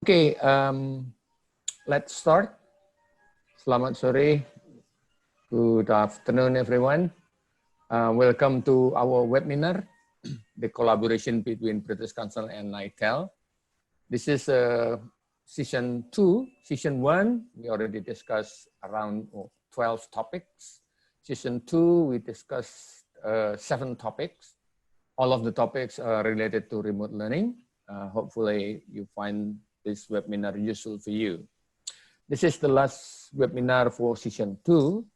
Okay, let's start. Selamat sore. Good afternoon, everyone. Welcome to our webinar, the collaboration between British Council and iTELL. This is season 2. Season 1, we already discussed around 12 topics. Season 2, we discussed 7 topics. All of the topics are related to remote learning. Hopefully, you find this webinar useful for you. This is the last webinar for season 2,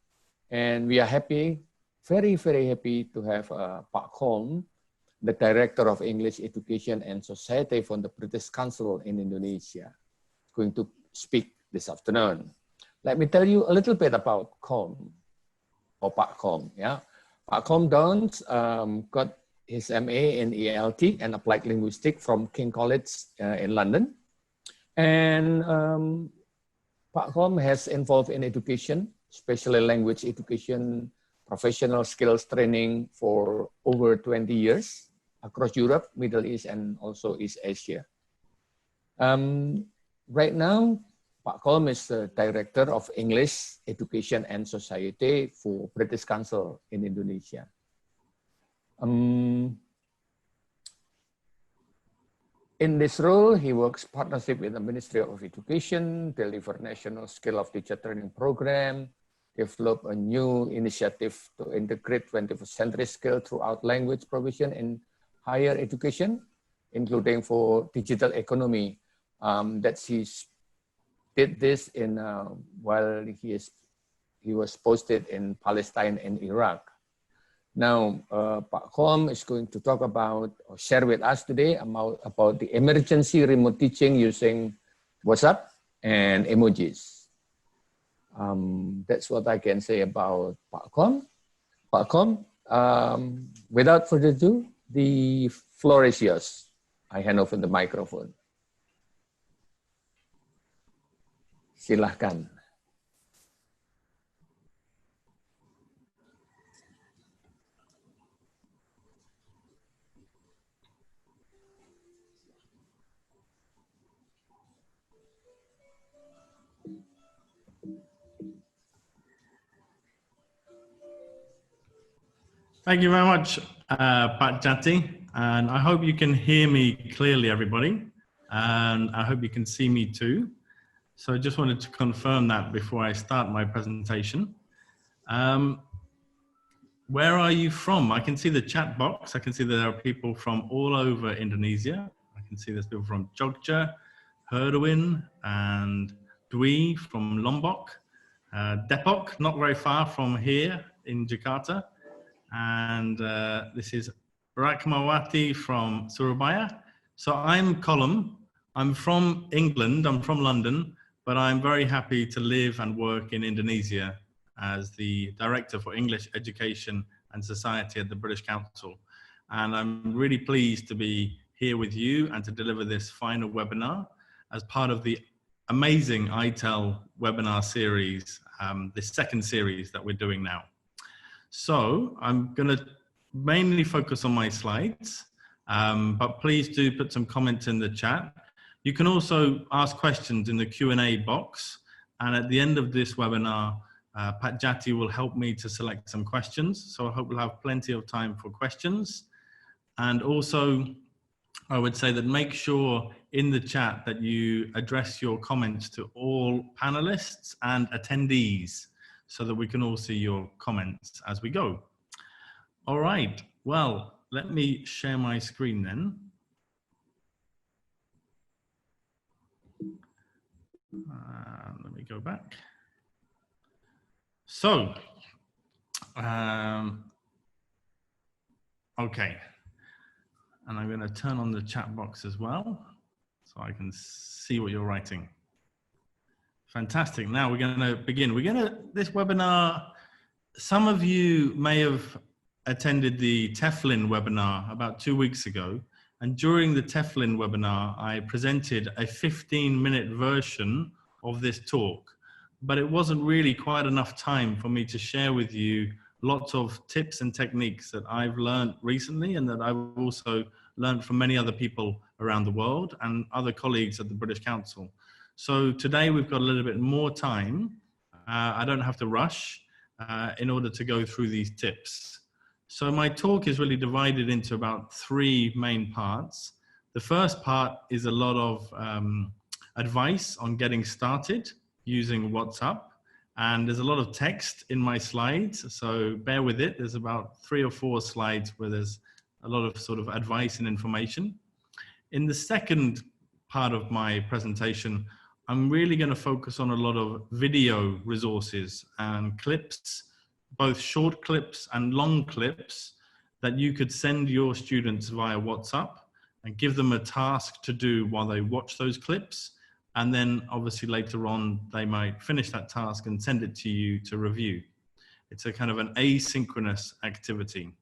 and we are happy, very happy to have Pak Holm, the Director of English Education and Society from the British Council in Indonesia, going to speak this afternoon. Let me tell you a little bit about Holm, or Pak Holm. Yeah, Pak Holm Downs got his MA in ELT and Applied Linguistics from King College in London. And Pak Holm has involved in education, especially language education, professional skills training for over 20 years across Europe, Middle East, and also East Asia. Right now, Pak Holm is the Director of English Education and Society for British Council in Indonesia. In this role, he works partnership with the Ministry of Education, deliver National Skill of Teacher Training Program, develop a new initiative to integrate 21st century skill throughout language provision in higher education, including for digital economy. That he did this in while he was posted in Palestine and Iraq. Now, Pak Holm is going to talk about, or share with us today about the emergency remote teaching using WhatsApp and emojis. That's what I can say about Pak Holm. Pak Holm, without further ado, the floor is yours. I hand over the microphone. Silahkan. Thank you very much, Pak Jati, and I hope you can hear me clearly, everybody, and I hope you can see me too. So I just wanted to confirm that before I start my presentation. Where are you from? I can see the chat box. I can see there are people from all over Indonesia. I can see there's people from Jogja, Herduin, and Dwi from Lombok, Depok, not very far from here in Jakarta. And this is Rakmawati from Surabaya. So I'm Colum. I'm from England, I'm from London, but I'm very happy to live and work in Indonesia as the Director for English Education and Society at the British Council. And I'm really pleased to be here with you and to deliver this final webinar as part of the amazing iTELL webinar series, the second series that we're doing now. So I'm going to mainly focus on my slides, but please do put some comments in the chat. You can also ask questions in the Q&A box. And at the end of this webinar, Pat Jati will help me to select some questions. So I hope we'll have plenty of time for questions. And also, I would say that make sure in the chat that you address your comments to all panelists and attendees, so that we can all see your comments as we go. All right, well, let me share my screen then. Let me go back. So, okay. And I'm going to turn on the chat box as well, so I can see what you're writing. Fantastic. Now we're going to begin. This webinar, some of you may have attended the TEFLN webinar about 2 weeks ago. And during the TEFLN webinar, I presented a 15-minute version of this talk, but it wasn't really quite enough time for me to share with you lots of tips and techniques that I've learned recently and that I've also learned from many other people around the world and other colleagues at the British Council. So today we've got a little bit more time. I don't have to rush in order to go through these tips. So my talk is really divided into about 3 main parts. The first part is a lot of advice on getting started using WhatsApp. And there's a lot of text in my slides, so bear with it. There's about 3 or 4 slides where there's a lot of sort of advice and information. In the second part of my presentation, I'm really going to focus on a lot of video resources and clips, both short clips and long clips that you could send your students via WhatsApp and give them a task to do while they watch those clips. And then obviously later on, they might finish that task and send it to you to review. It's a kind of an asynchronous activity.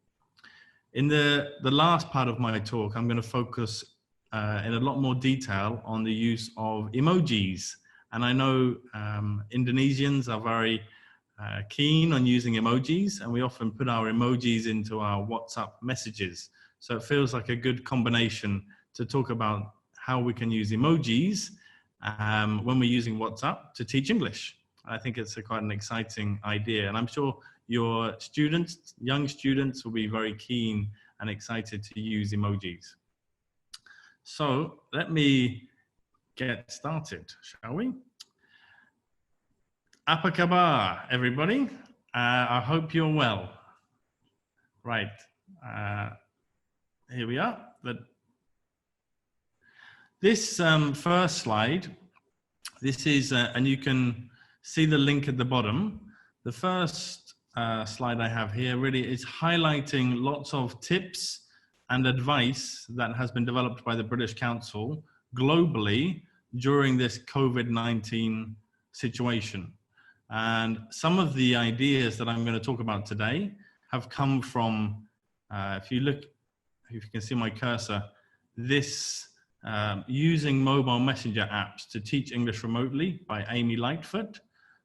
In the last part of my talk, I'm going to focus in a lot more detail on the use of emojis. And I know Indonesians are very keen on using emojis, and we often put our emojis into our WhatsApp messages. So it feels like a good combination to talk about how we can use emojis when we're using WhatsApp to teach English. I think it's quite an exciting idea, and I'm sure your students, young students, will be very keen and excited to use emojis. So let me get started, shall we? Apa kabar, everybody? I hope you're well. Right, here we are. This first slide, this is, and you can see the link at the bottom. The first slide I have here really is highlighting lots of tips and advice that has been developed by the British Council globally during this COVID-19 situation. And some of the ideas that I'm going to talk about today have come from, if you can see my cursor, this using mobile messenger apps to teach English remotely by Amy Lightfoot.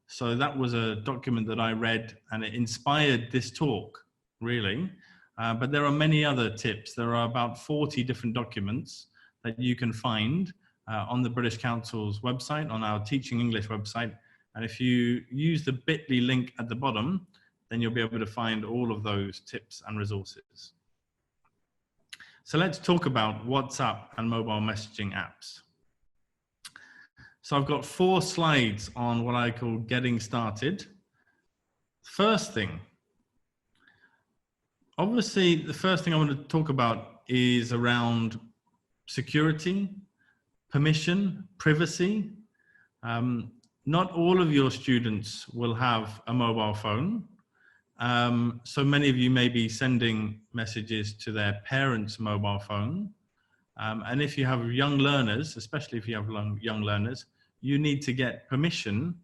So that was a document that I read and it inspired this talk, really. But there are many other tips. There are about 40 different documents that you can find on the British Council's website, on our Teaching English website. And if you use the bit.ly link at the bottom, then you'll be able to find all of those tips and resources. So let's talk about WhatsApp and mobile messaging apps. So I've got 4 slides on what I call getting started. First thing, obviously the first thing I want to talk about is around security, permission, privacy. Not all of your students will have a mobile phone. So many of you may be sending messages to their parents' mobile phone. And if you have young learners, especially if you have young learners, you need to get permission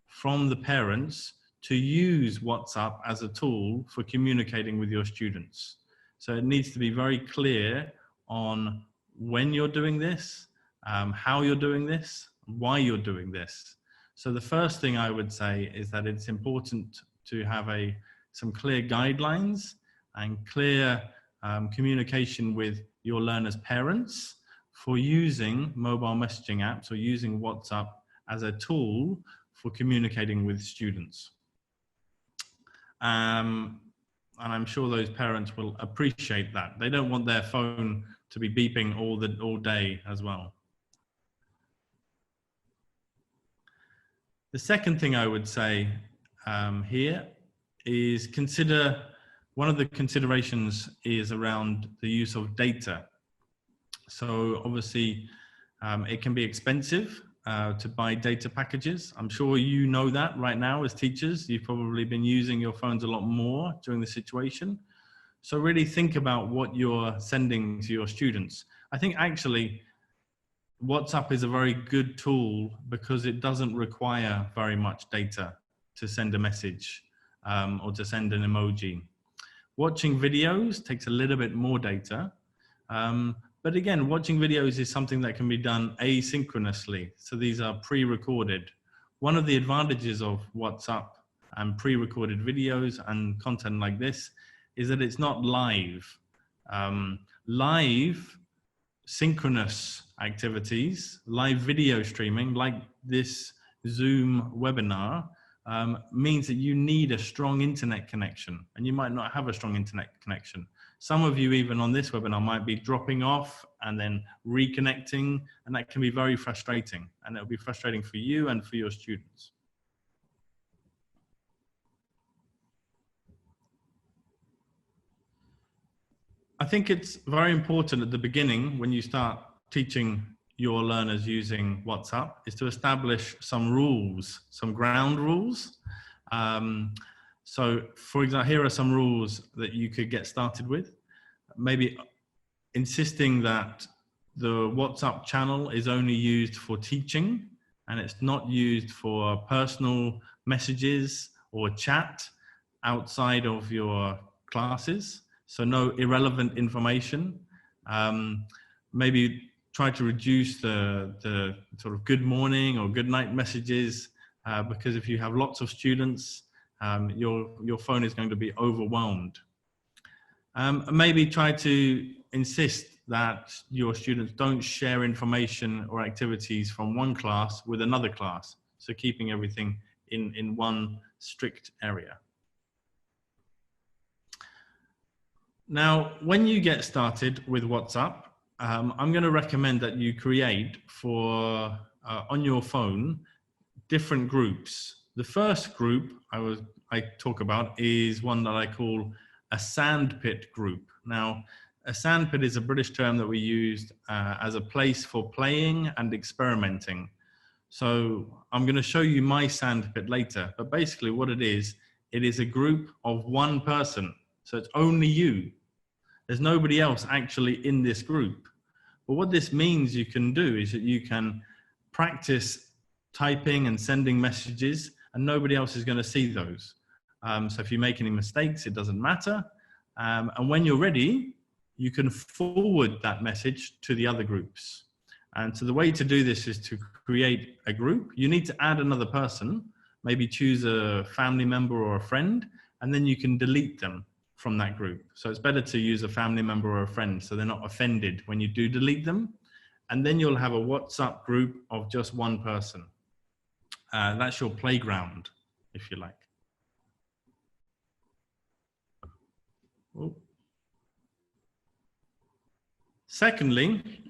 from the parents to use WhatsApp as a tool for communicating with your students. So it needs to be very clear on when you're doing this, how you're doing this, why you're doing this. So the first thing I would say is that it's important to have some clear guidelines and clear communication with your learners' parents for using mobile messaging apps or using WhatsApp as a tool for communicating with students. And I'm sure those parents will appreciate that. They don't want their phone to be beeping all day as well. The second thing I would say here is one of the considerations is around the use of data. So obviously it can be expensive to buy data packages. I'm sure you know that right now as teachers. You've probably been using your phones a lot more during the situation. So really think about what you're sending to your students. I think actually WhatsApp is a very good tool because it doesn't require very much data to send a message or to send an emoji. Watching videos takes a little bit more data. But again, watching videos is something that can be done asynchronously. So these are pre-recorded. One of the advantages of WhatsApp and pre-recorded videos and content like this is that it's not live. Live synchronous activities, live video streaming, like this Zoom webinar, means that you need a strong internet connection, and you might not have a strong internet connection. Some of you, even on this webinar, might be dropping off and then reconnecting, and that can be very frustrating, and it'll be frustrating for you and for your students. I think it's very important at the beginning, when you start teaching your learners using WhatsApp, is to establish some rules, some ground rules. So for example, here are some rules that you could get started with. Maybe insisting that the WhatsApp channel is only used for teaching, and it's not used for personal messages or chat outside of your classes. So no irrelevant information. Maybe try to reduce the sort of good morning or good night messages, because if you have lots of students, your phone is going to be overwhelmed. Maybe try to insist that your students don't share information or activities from one class with another class. So keeping everything in one strict area. Now, when you get started with WhatsApp, I'm going to recommend that you create for on your phone different groups. The first group I talk about is one that I call a Sandpit group. Now, a Sandpit is a British term that we used as a place for playing and experimenting. So I'm going to show you my Sandpit later, but basically what it is a group of one person. So it's only you. There's nobody else actually in this group. But what this means you can do is that you can practice typing and sending messages, and nobody else is going to see those. So if you make any mistakes, it doesn't matter. And when you're ready, you can forward that message to the other groups. And so the way to do this is to create a group. You need to add another person, maybe choose a family member or a friend, and then you can delete them from that group. So it's better to use a family member or a friend so they're not offended when you do delete them. And then you'll have a WhatsApp group of just one person. That's your playground, if you like. Oh. Secondly,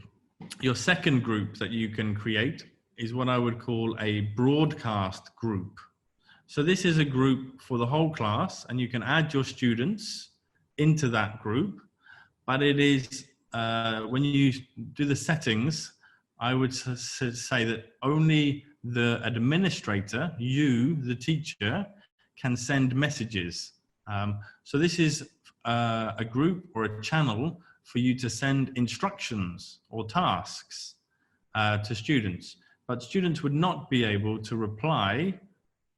your second group that you can create is what I would call a broadcast group. So this is a group for the whole class, and you can add your students into that group, but it is, when you do the settings, I would say that only the administrator, you, the teacher, can send messages. So this is a group or a channel for you to send instructions or tasks to students, but students would not be able to reply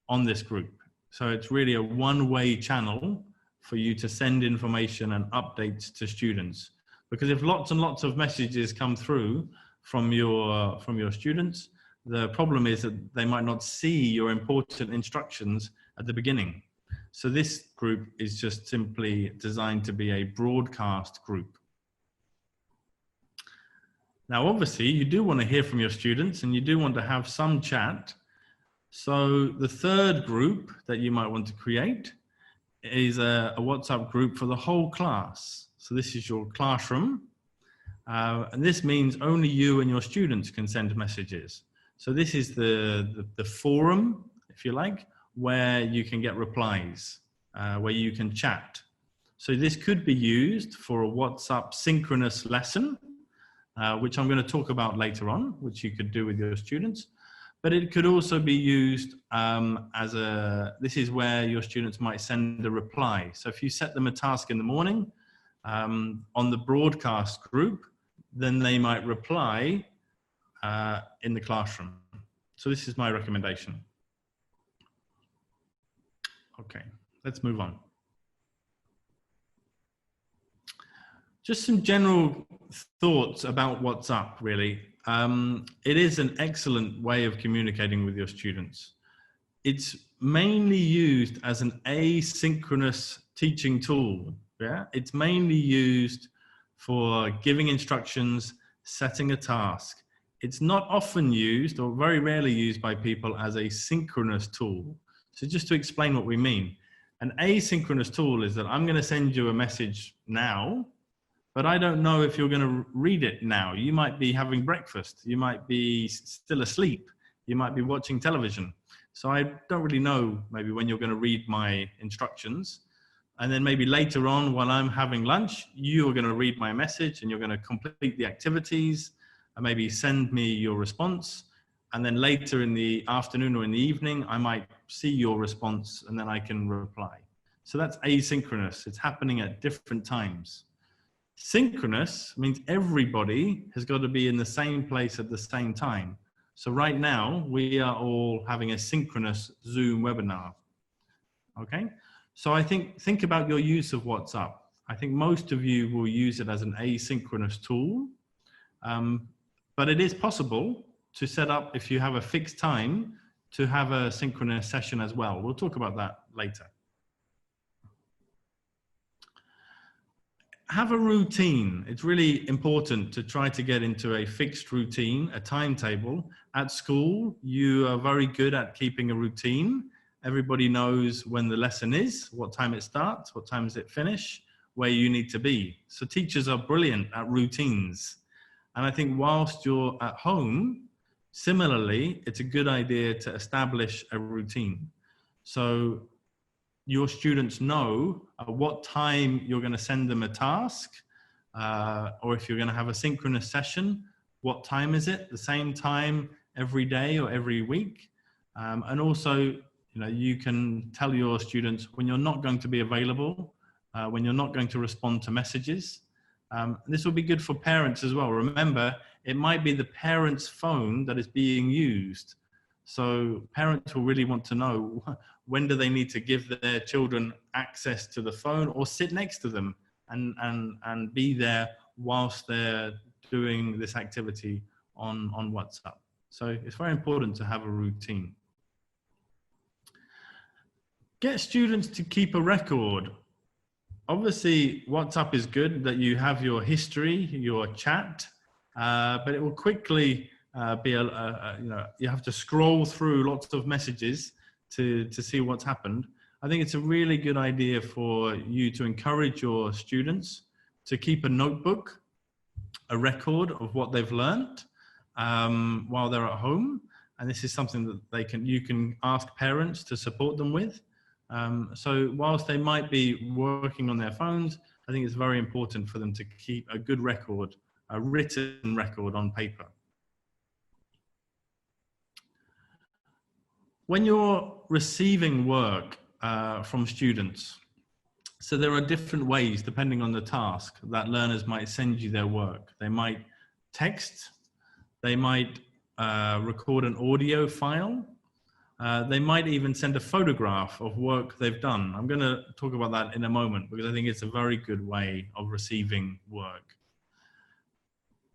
on this group. So it's really a one-way channel for you to send information and updates to students. Because if lots and lots of messages come through from your students, the problem is that they might not see your important instructions at the beginning. So this group is just simply designed to be a broadcast group. Now, obviously, you do want to hear from your students and you do want to have some chat. So the third group that you might want to create is a WhatsApp group for the whole class. So this is your classroom. And this means only you and your students can send messages. So this is the forum, if you like, where you can get replies, where you can chat. So this could be used for a WhatsApp synchronous lesson, which I'm going to talk about later on, which you could do with your students. But it could also be used this is where your students might send a reply. So if you set them a task in the morning on the broadcast group, then they might reply in the classroom. So this is my recommendation. Okay, let's move on. Just some general thoughts about WhatsApp, really. It is an excellent way of communicating with your students. It's mainly used as an asynchronous teaching tool. Yeah, it's mainly used for giving instructions, setting a task. It's not often used or very rarely used by people as a synchronous tool. So just to explain what we mean, an asynchronous tool is that I'm going to send you a message now, but I don't know if you're going to read it now. You might be having breakfast. You might be still asleep. You might be watching television. So I don't really know maybe when you're going to read my instructions. And then maybe later on while I'm having lunch, you are going to read my message and you're going to complete the activities and maybe send me your response. And then later in the afternoon or in the evening, I might see your response and then I can reply. So that's asynchronous. It's happening at different times. Synchronous means everybody has got to be in the same place at the same time. So right now we are all having a synchronous Zoom webinar. Okay. So I think about your use of WhatsApp. I think most of you will use it as an asynchronous tool, but it is possible to set up, if you have a fixed time, to have a synchronous session as well. We'll talk about that later. Have a routine. It's really important to try to get into a fixed routine, a timetable. At school, you are very good at keeping a routine. Everybody knows when the lesson is, what time it starts, what time does it finish, where you need to be. So teachers are brilliant at routines. And I think whilst you're at home, similarly, it's a good idea to establish a routine. So your students know at what time you're going to send them a task, or if you're going to have a synchronous session, what time is it? The same time every day or every week. And also, you can tell your students when you're not going to be available, when you're not going to respond to messages. This will be good for parents as well. Remember, it might be the parent's phone that is being used. So parents will really want to know when do they need to give their children access to the phone or sit next to them and be there whilst they're doing this activity on WhatsApp. So it's very important to have a routine. Get students to keep a record. Obviously, WhatsApp is good that you have your history, your chat, but it will quickly be you have to scroll through lots of messages to see what's happened. I think it's a really good idea for you to encourage your students to keep a notebook, a record of what they've learned while they're at home. And this is something that you can ask parents to support them with. So whilst they might be working on their phones, I think it's very important for them to keep a good record, a written record on paper. When you're receiving work from students, so there are different ways, depending on the task, that learners might send you their work. They might text, they might record an audio file, they might even send a photograph of work they've done. I'm going to talk about that in a moment because I think it's a very good way of receiving work.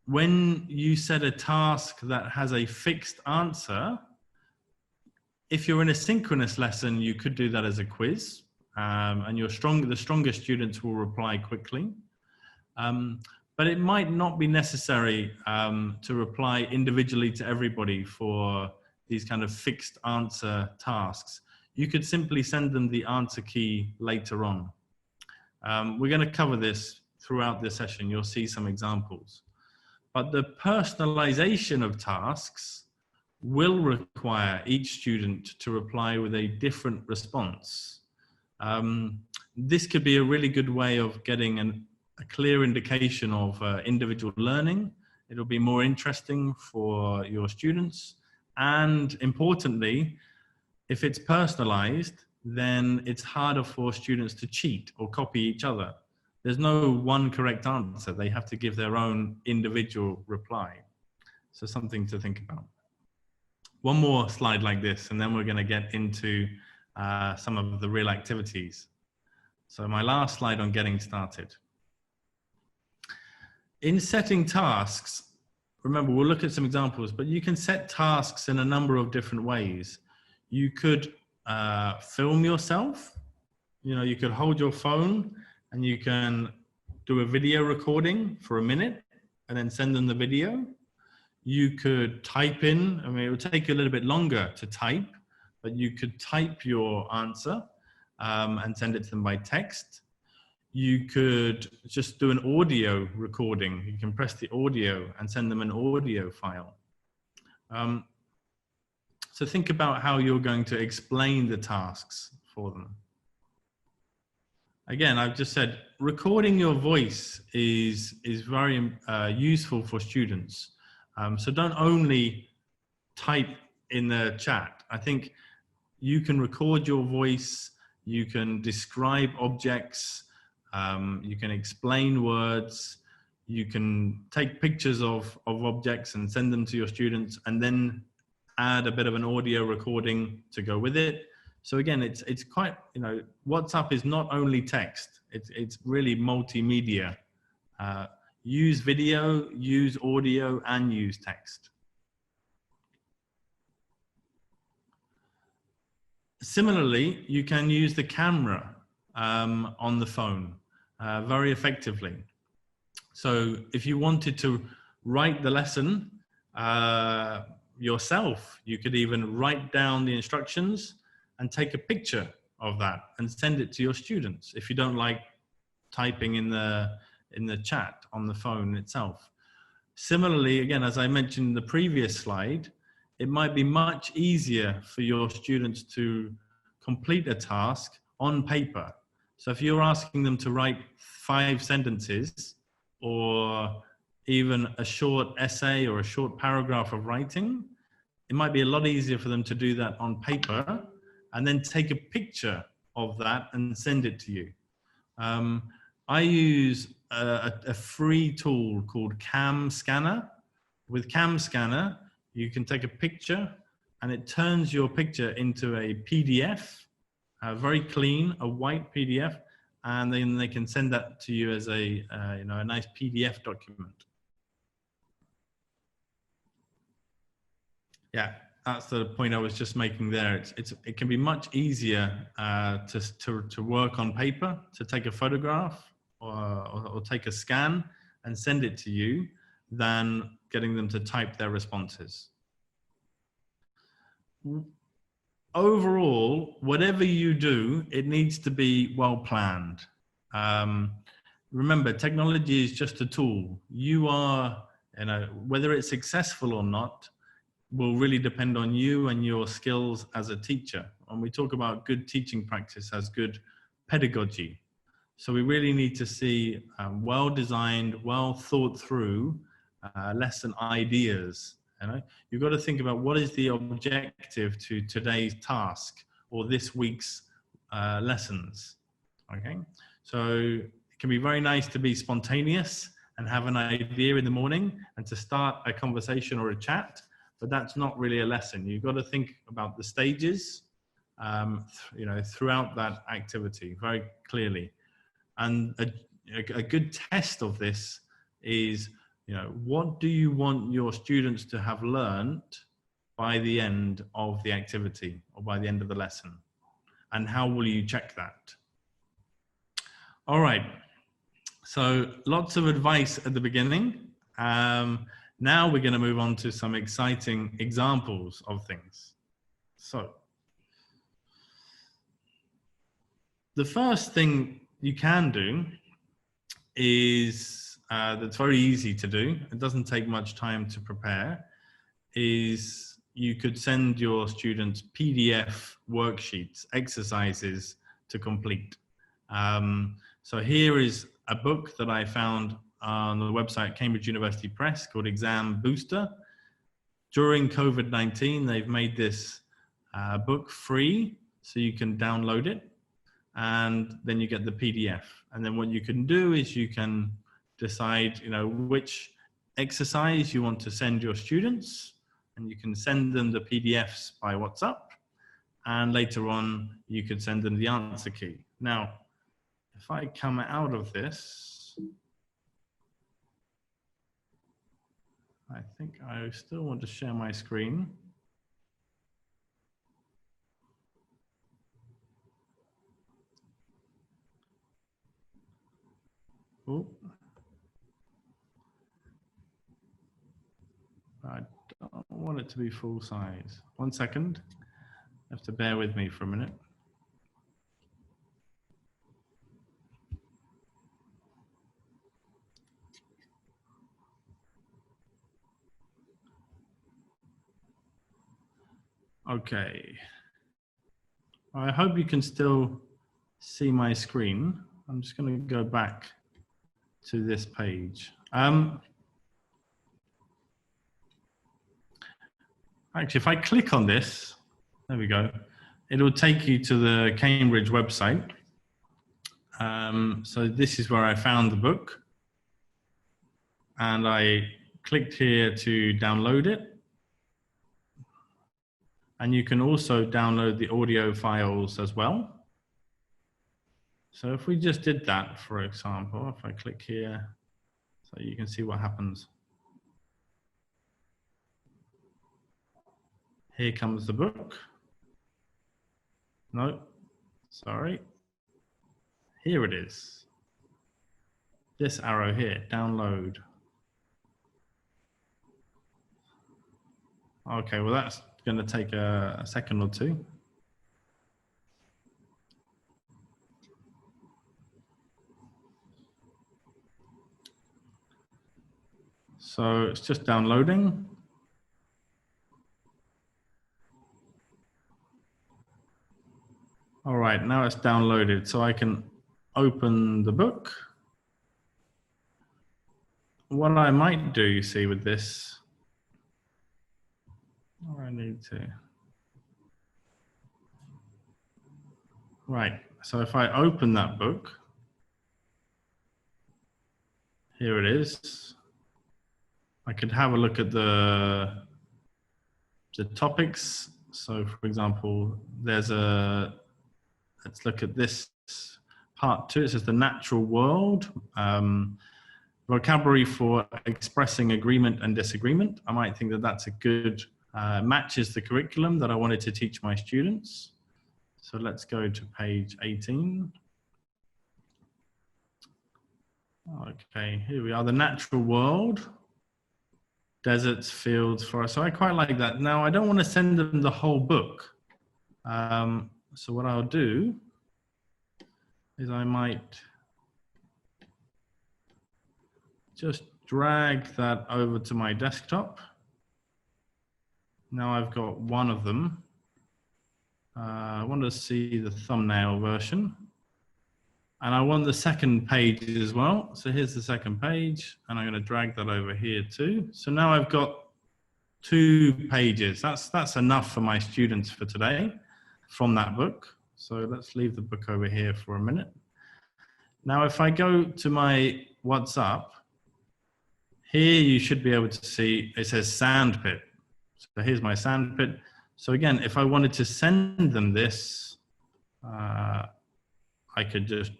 When you set a task that has a fixed answer, if you're in a synchronous lesson, you could do that as a quiz, and the stronger students will reply quickly. But it might not be necessary to reply individually to everybody for these kind of fixed answer tasks. You could simply send them the answer key later on. We're going to cover this throughout this session. You'll see some examples. But the personalization of tasks will require each student to reply with a different response. This could be a really good way of getting a clear indication of individual learning. It'll be more interesting for your students. And importantly, if it's personalized, then it's harder for students to cheat or copy each other. There's no one correct answer. They have to give their own individual reply. So something to think about. One more slide like this, and then we're going to get into some of the real activities. So my last slide on getting started. In setting tasks, remember, we'll look at some examples, but you can set tasks in a number of different ways. You could film yourself. You could hold your phone and you can do a video recording for a minute and then send them the video. You could type in, I mean, it would take you a little bit longer to type, but you could type your answer and send it to them by text. You could just do an audio recording. You can press the audio and send them an audio file. So think about how you're going to explain the tasks for them. Again, I've just said recording your voice is very useful for students. So don't only type in the chat. I think you can record your voice, you can describe objects, you can explain words, you can take pictures of objects and send them to your students, and then add a bit of an audio recording to go with it. So again, it's quite, you know, WhatsApp is not only text, it's really multimedia. Use video, use audio, and use text. Similarly, you can use the camera on the phone very effectively. So if you wanted to write the lesson yourself, you could even write down the instructions and take a picture of that and send it to your students if you don't like typing in the chat on the phone itself. Similarly, again, as I mentioned in the previous slide, it might be much easier for your students to complete a task on paper. So if you're asking them to write 5 sentences or even a short essay or a short paragraph of writing, it might be a lot easier for them to do that on paper and then take a picture of that and send it to you. I use a free tool called Cam Scanner. With Cam Scanner, you can take a picture and it turns your picture into a PDF, very clean, a white PDF, and then they can send that to you as a, you know, a nice PDF document. Yeah, that's the point I was just making there. It can be much easier to work on paper, to take a photograph or take a scan and send it to you than getting them to type their responses. Overall, whatever you do, it needs to be well planned. Remember, technology is just a tool. You are, you know, whether it's successful or not, will really depend on you and your skills as a teacher. And we talk about good teaching practice as good pedagogy. So we really need to see well-designed, well thought through lesson ideas. You know, you've got to think about what is the objective to today's task or this week's lessons. Okay, so it can be very nice to be spontaneous and have an idea in the morning and to start a conversation or a chat. But that's not really a lesson. You've got to think about the stages, you know, throughout that activity very clearly. And a good test of this is, you know, what do you want your students to have learned by the end of the activity or by the end of the lesson? And how will you check that? All right. So lots of advice at the beginning. Now we're going to move on to some exciting examples of things. So the first thing you can do is, that's very easy to do, it doesn't take much time to prepare, is you could send your students PDF worksheets, exercises to complete. So here is a book that I found on the website Cambridge University Press called Exam Booster. During COVID-19, they've made this book free, so you can download it, and then you get the PDF. And then what you can do is you can decide, you know, which exercise you want to send your students, and you can send them the PDFs by WhatsApp, and later on you could send them the answer key. Now, if I come out of this, I think I still want to share my screen. Oh. I don't want it to be full size. 1 second. You have to bear with me for a minute. Okay. I hope you can still see my screen. I'm just going to go back to this page. Actually, if I click on this, there we go. It'll take you to the Cambridge website. So this is where I found the book. And I clicked here to download it. And you can also download the audio files as well. So if we just did that, for example, if I click here, so you can see what happens. Here comes the book. No, sorry. Here it is. This arrow here, download. Okay, well that's going to take a second or two. So it's just downloading. All right, now it's downloaded, so I can open the book. What I might do, you see, with this, I need to. Right, so if I open that book, here it is. I could have a look at the topics. So for example, there's let's look at this part 2. It says the natural world, vocabulary for expressing agreement and disagreement. I might think that that's a good, matches the curriculum that I wanted to teach my students. So let's go to page 18. Okay, here we are, the natural world. Deserts, fields, forests. So I quite like that. Now, I don't want to send them the whole book. So what I'll do is I might just drag that over to my desktop. Now I've got one of them. I want to see the thumbnail version. And I want the second page as well. So here's the second page, and I'm going to drag that over here too. So now I've got 2 pages. That's enough for my students for today from that book. So let's leave the book over here for a minute. Now, if I go to my WhatsApp, here you should be able to see, it says Sandpit. So here's my Sandpit. So again, if I wanted to send them this, I could just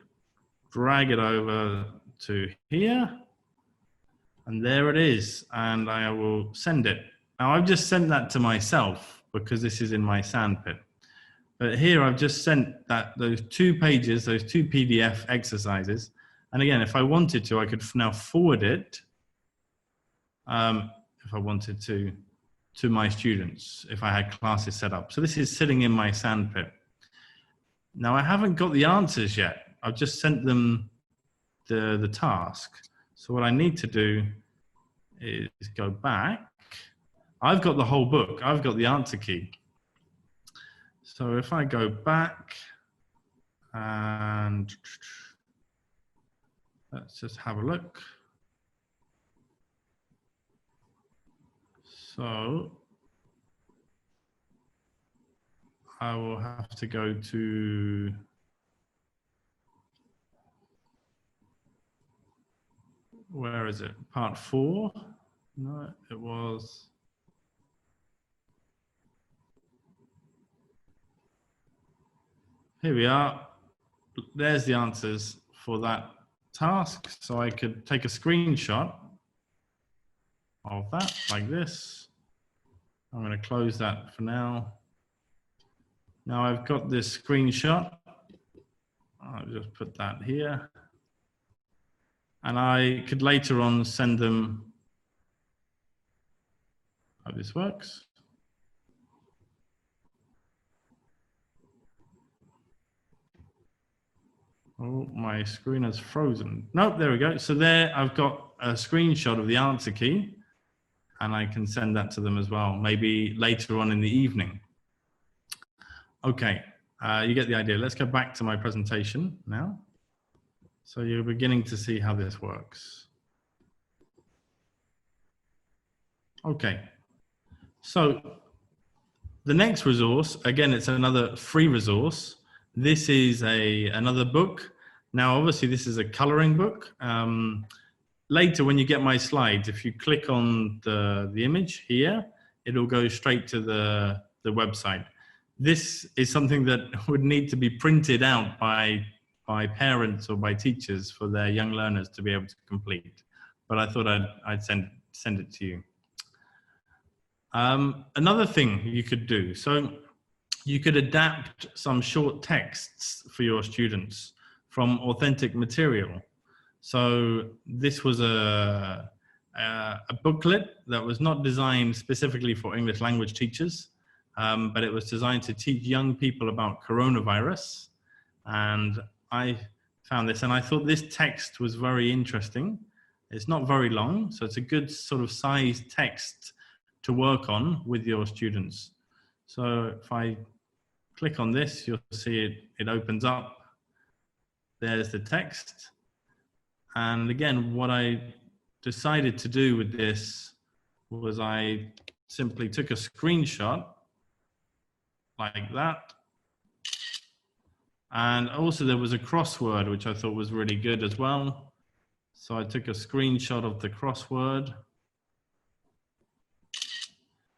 drag it over to here, and there it is, and I will send it. Now I've just sent that to myself because this is in my Sandpit. But here I've just sent those 2 pages, those 2 PDF exercises. And again, if I wanted to, I could now forward it, if I wanted to my students, if I had classes set up. So this is sitting in my Sandpit. Now I haven't got the answers yet. I've just sent them the task. So what I need to do is go back. I've got the whole book. I've got the answer key. So if I go back and let's just have a look. So I will have to go to where is it? Part 4? No, it was. Here we are. There's the answers for that task. So I could take a screenshot of that like this. I'm going to close that for now. Now I've got this screenshot. I'll just put that here. And I could later on send them Hope this works. Oh, my screen has frozen. Nope, there we go. So there I've got a screenshot of the answer key, and I can send that to them as well, maybe later on in the evening. Okay, you get the idea. Let's go back to my presentation now. So you're beginning to see how this works. Okay, so the next resource, again, it's another free resource. This is another book. Now, obviously, this is a coloring book. Later, when you get my slides, if you click on the image here, it'll go straight to the website. This is something that would need to be printed out by parents or by teachers for their young learners to be able to complete. But I thought I'd send it to you. Another thing you could do, so you could adapt some short texts for your students from authentic material. So this was a booklet that was not designed specifically for English language teachers, but it was designed to teach young people about coronavirus. And I found this, and I thought this text was very interesting. It's not very long, so it's a good sort of size text to work on with your students. So if I click on this, you'll see it opens up. There's the text. And again, what I decided to do with this was I simply took a screenshot like that. And also there was a crossword, which I thought was really good as well. So I took a screenshot of the crossword.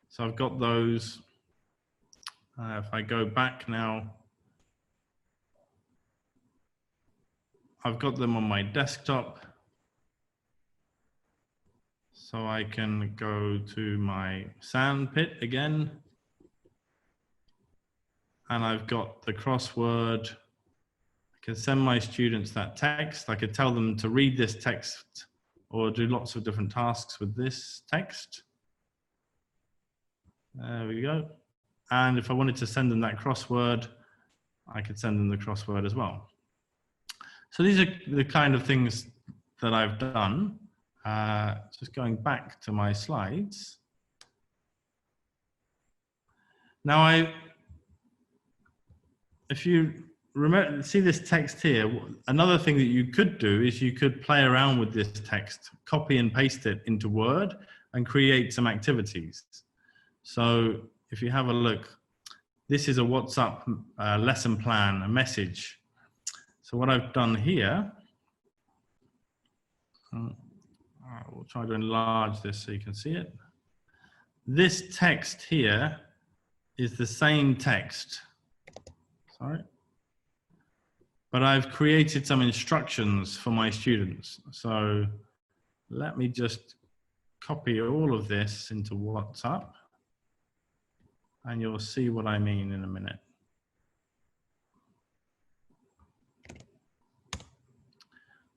So I've got those. If I go back now, I've got them on my desktop. So I can go to my Sandpit again. And I've got the crossword. I can send my students that text. I could tell them to read this text or do lots of different tasks with this text. There we go. And if I wanted to send them that crossword, I could send them the crossword as well. So these are the kind of things that I've done. Just going back to my slides. Now, if you remember, see this text here, another thing that you could do is you could play around with this text, copy and paste it into Word and create some activities. So if you have a look, this is a WhatsApp lesson plan, a message. So what I've done here, we'll try to enlarge this so you can see it. This text here is the same text. Sorry. But I've created some instructions for my students. So let me just copy all of this into WhatsApp. And you'll see what I mean in a minute.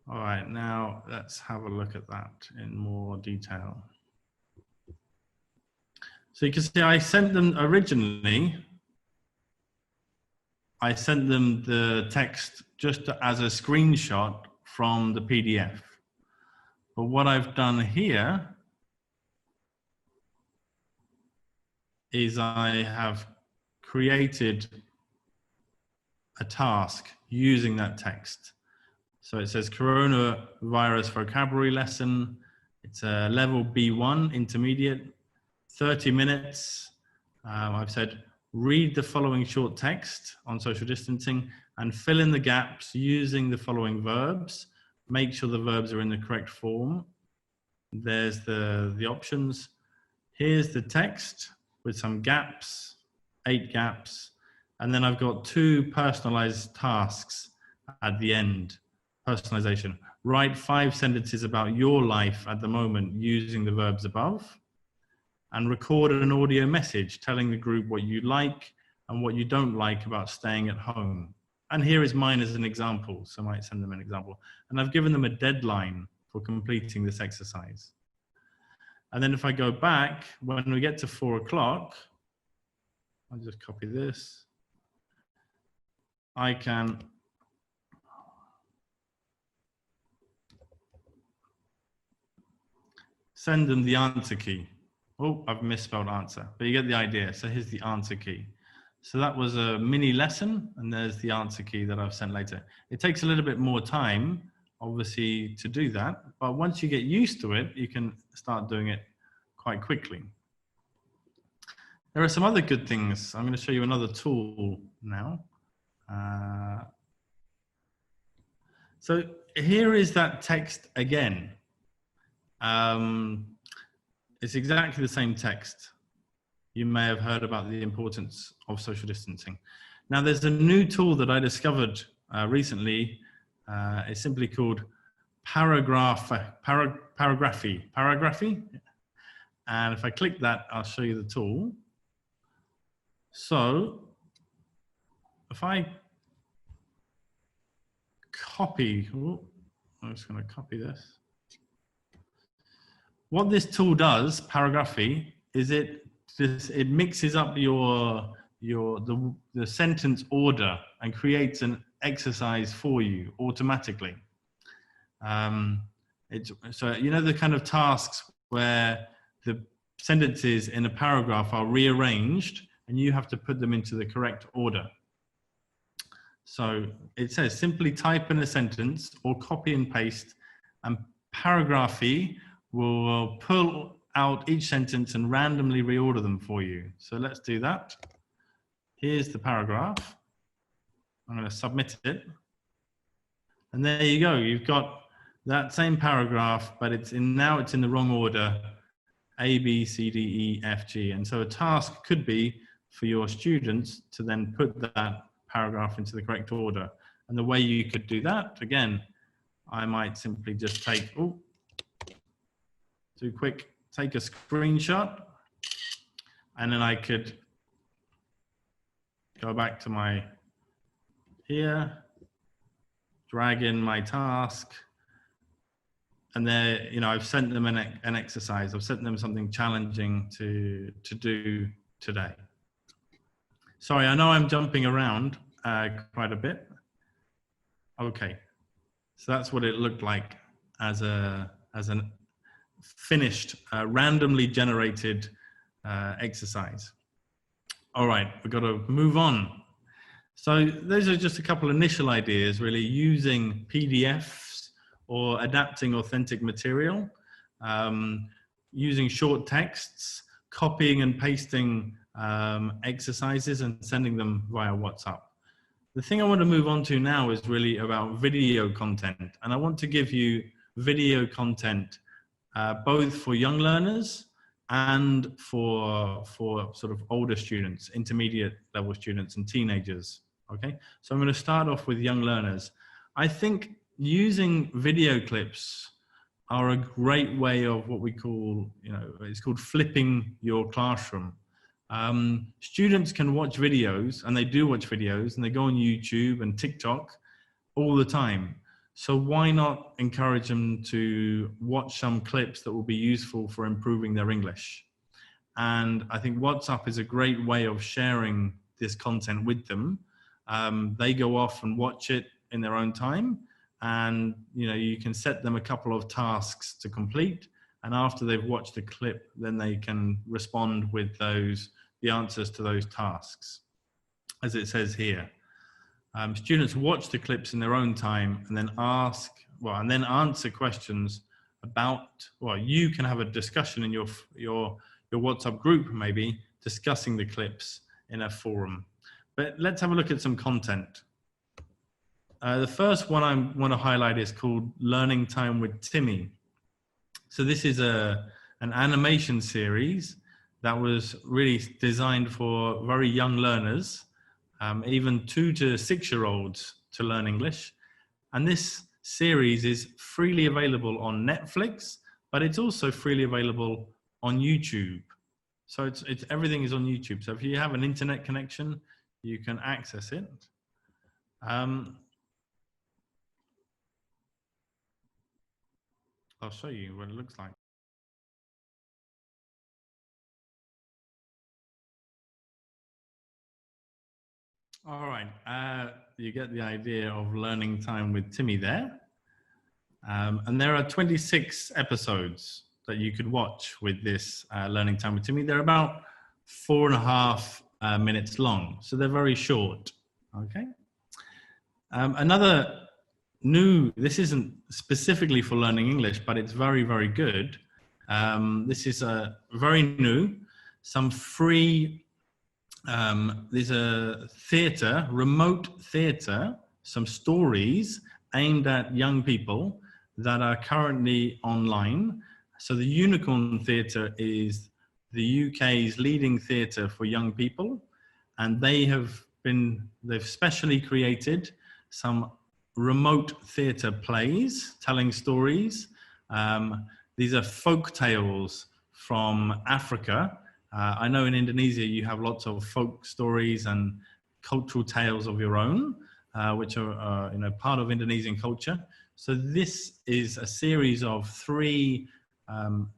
All right, now let's have a look at that in more detail. So you can see I sent them originally, I sent them the text just as a screenshot from the PDF. But what I've done here is I have created a task using that text. So it says coronavirus vocabulary lesson. It's a level B1 intermediate, 30 minutes. I've said, read the following short text on social distancing and fill in the gaps using the following verbs. Make sure the verbs are in the correct form. There's the options. Here's the text with some gaps, 8 gaps. And then I've got 2 personalized tasks at the end. Personalization. Write 5 sentences about your life at the moment using the verbs above. And record an audio message telling the group what you like and what you don't like about staying at home. And here is mine as an example, so I might send them an example. And I've given them a deadline for completing this exercise. And then if I go back, when we get to 4 o'clock, I'll just copy this. I can send them the answer key. Oh, I've misspelled answer, but you get the idea. So here's the answer key. So that was a mini lesson, and there's the answer key that I've sent later. It takes a little bit more time, obviously, to do that, but once you get used to it, you can start doing it quite quickly. There are some other good things. I'm going to show you another tool now. So here is that text again. It's exactly the same text. You may have heard about the importance of social distancing. Now there's a new tool that I discovered recently. It's simply called paragraphy. And if I click that, I'll show you the tool. So if I copy, I'm just going to copy this. What this tool does, paragraphy, is it mixes up the sentence order and creates an exercise for you automatically. So you know the kind of tasks where the sentences in a paragraph are rearranged and you have to put them into the correct order. So it says simply type in a sentence or copy and paste, and paragraphy will pull out each sentence and randomly reorder them for you. So let's do that. Here's the paragraph. I'm going to submit it. And there you go. You've got that same paragraph, but now it's in the wrong order. A, B, C, D, E, F, G. And so a task could be for your students to then put that paragraph into the correct order. And the way you could do that, again, I might simply just take, take a screenshot, and then I could go back to my here, drag in my task, and there, I've sent them an exercise. I've sent them something challenging to do today. Sorry, I know I'm jumping around quite a bit. Okay, so that's what it looked like as an finished, randomly generated exercise. All right, we've got to move on. So those are just a couple initial ideas, really, using PDFs or adapting authentic material, using short texts, copying and pasting exercises and sending them via WhatsApp. The thing I want to move on to now is really about video content. And I want to give you video content both for young learners and for sort of older students, intermediate level students and teenagers. Okay, so I'm going to start off with young learners. I think using video clips are a great way of what we call, it's called flipping your classroom. Students can watch videos, and they do watch videos, and they go on YouTube and TikTok all the time. So why not encourage them to watch some clips that will be useful for improving their English? And I think WhatsApp is a great way of sharing this content with them. They go off and watch it in their own time, and you can set them a couple of tasks to complete, and after they've watched the clip, then they can respond with the answers to those tasks, as it says here. Students watch the clips in their own time and then answer questions about, you can have a discussion in your WhatsApp group, maybe discussing the clips in a forum. But let's have a look at some content. The first one I want to highlight is called Learning Time with Timmy. So this is an animation series that was really designed for very young learners, even 2 to 6-year-olds, to learn English. And this series is freely available on Netflix, but it's also freely available on YouTube. So everything is on YouTube. So if you have an internet connection, you can access it. I'll show you what it looks like. All right, you get the idea of learning time with Timmy there. And there are 26 episodes that you could watch with this learning time with Timmy. They're about 4.5 minutes long, so they're very short. Okay. Another new, this isn't specifically for learning English, but it's very, very good. This is very new, some free, there's a theatre, remote theatre, some stories aimed at young people that are currently online. So the Unicorn Theatre is the UK's leading theatre for young people, and they've specially created some remote theatre plays telling stories. These are folk tales from Africa. I know in Indonesia you have lots of folk stories and cultural tales of your own, which are part of Indonesian culture. So this is a series of 3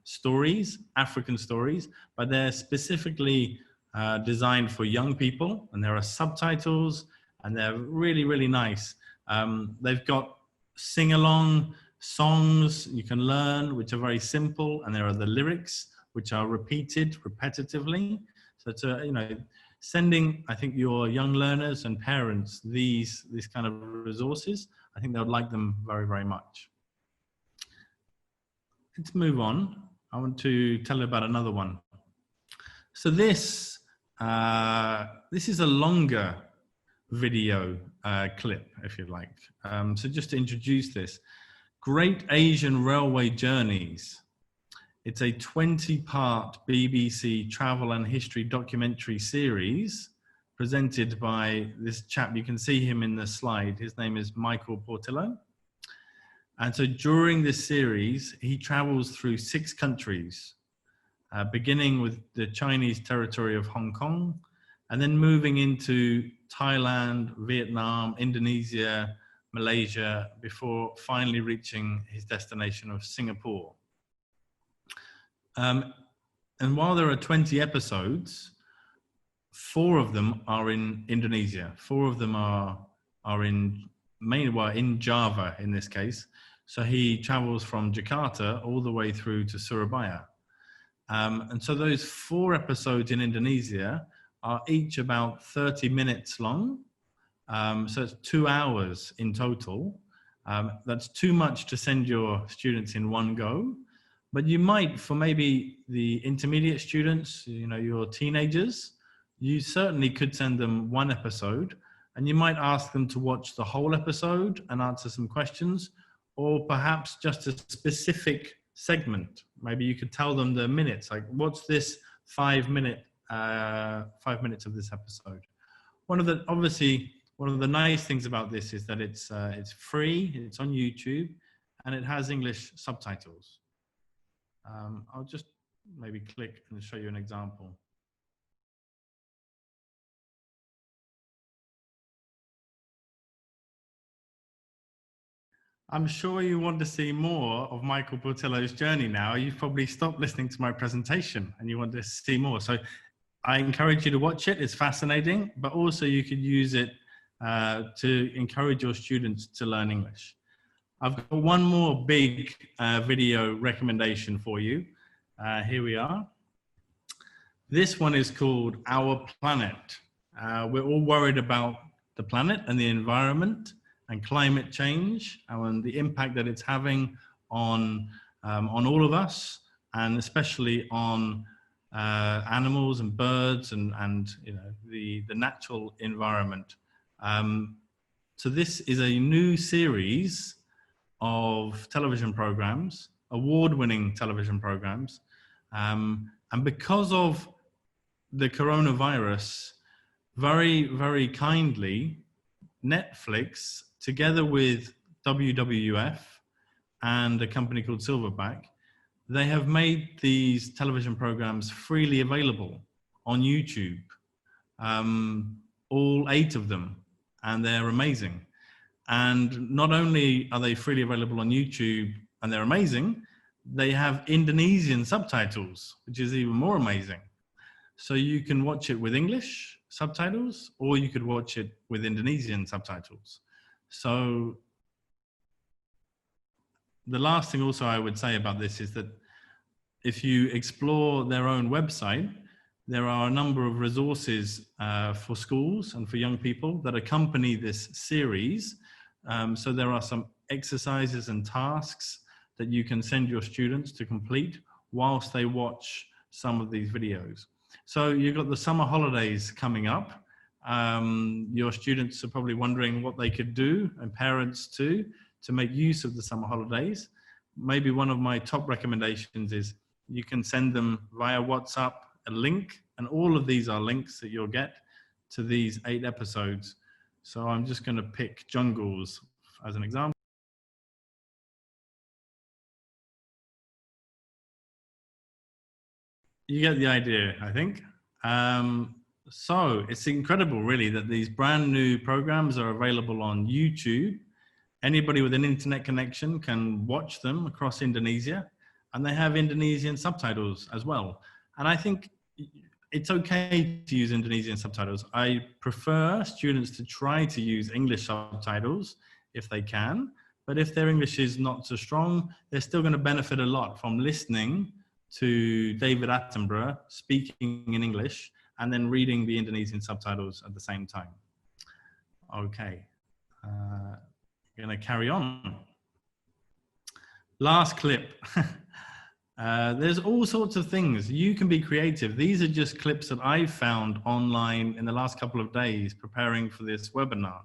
stories, African stories, but they're specifically designed for young people, and there are subtitles, and they're really, really nice. They've got sing-along songs you can learn, which are very simple, and there are the lyrics, which are repeated repetitively. So it's sending, I think, your young learners and parents these kind of resources. I think they would like them very, very much. Let's move on. I want to tell you about another one. So this is a longer video clip, if you like. So just to introduce this, Great Asian Railway Journeys. It's a 20-part BBC travel and history documentary series presented by this chap. You can see him in the slide. His name is Michael Portillo. And so during this series, he travels through 6 countries, beginning with the Chinese territory of Hong Kong, and then moving into Thailand, Vietnam, Indonesia, Malaysia, before finally reaching his destination of Singapore. And while there are 20 episodes, 4 of them are in Indonesia. 4 of them are in Java in this case. So he travels from Jakarta all the way through to Surabaya. And so those 4 episodes in Indonesia are each about 30 minutes long. So it's 2 hours in total. That's too much to send your students in one go. But you might, for maybe the intermediate students, your teenagers, you certainly could send them 1 episode, and you might ask them to watch the whole episode and answer some questions, or perhaps just a specific segment. Maybe you could tell them the minutes, like what's this 5 minutes of this episode. One of the nice things about this is that it's free, it's on YouTube, and it has English subtitles. I'll just maybe click and show you an example. I'm sure you want to see more of Michael Portillo's journey now. You've probably stopped listening to my presentation and you want to see more. So I encourage you to watch it. It's fascinating, but also you could use it to encourage your students to learn English. I've got one more big video recommendation for you. Here we are. This one is called Our Planet. We're all worried about the planet and the environment and climate change and the impact that it's having on all of us, and especially on animals and birds and the natural environment. So this is a new series of television programs, award-winning television programs. And because of the coronavirus, very, very kindly, Netflix, together with WWF and a company called Silverback, they have made these television programs freely available on YouTube, all 8 of them, and they're amazing. And not only are they freely available on YouTube and they're amazing, they have Indonesian subtitles, which is even more amazing. So you can watch it with English subtitles, or you could watch it with Indonesian subtitles. So the last thing also I would say about this is that if you explore their own website, there are a number of resources for schools and for young people that accompany this series. So there are some exercises and tasks that you can send your students to complete whilst they watch some of these videos. So you've got the summer holidays coming up. Your students are probably wondering what they could do, and parents too, to make use of the summer holidays. Maybe one of my top recommendations is you can send them via WhatsApp a link, and all of these are links that you'll get to these 8 episodes. So I'm just going to pick Jungles as an example. You get the idea, I think. So it's incredible, really, that these brand new programs are available on YouTube. Anybody with an internet connection can watch them across Indonesia, and they have Indonesian subtitles as well. And I think it's okay to use Indonesian subtitles. I prefer students to try to use English subtitles if they can, but if their English is not so strong, they're still going to benefit a lot from listening to David Attenborough speaking in English and then reading the Indonesian subtitles at the same time. Okay, going to carry on. Last clip. There's all sorts of things. You can be creative. These are just clips that I've found online in the last couple of days preparing for this webinar.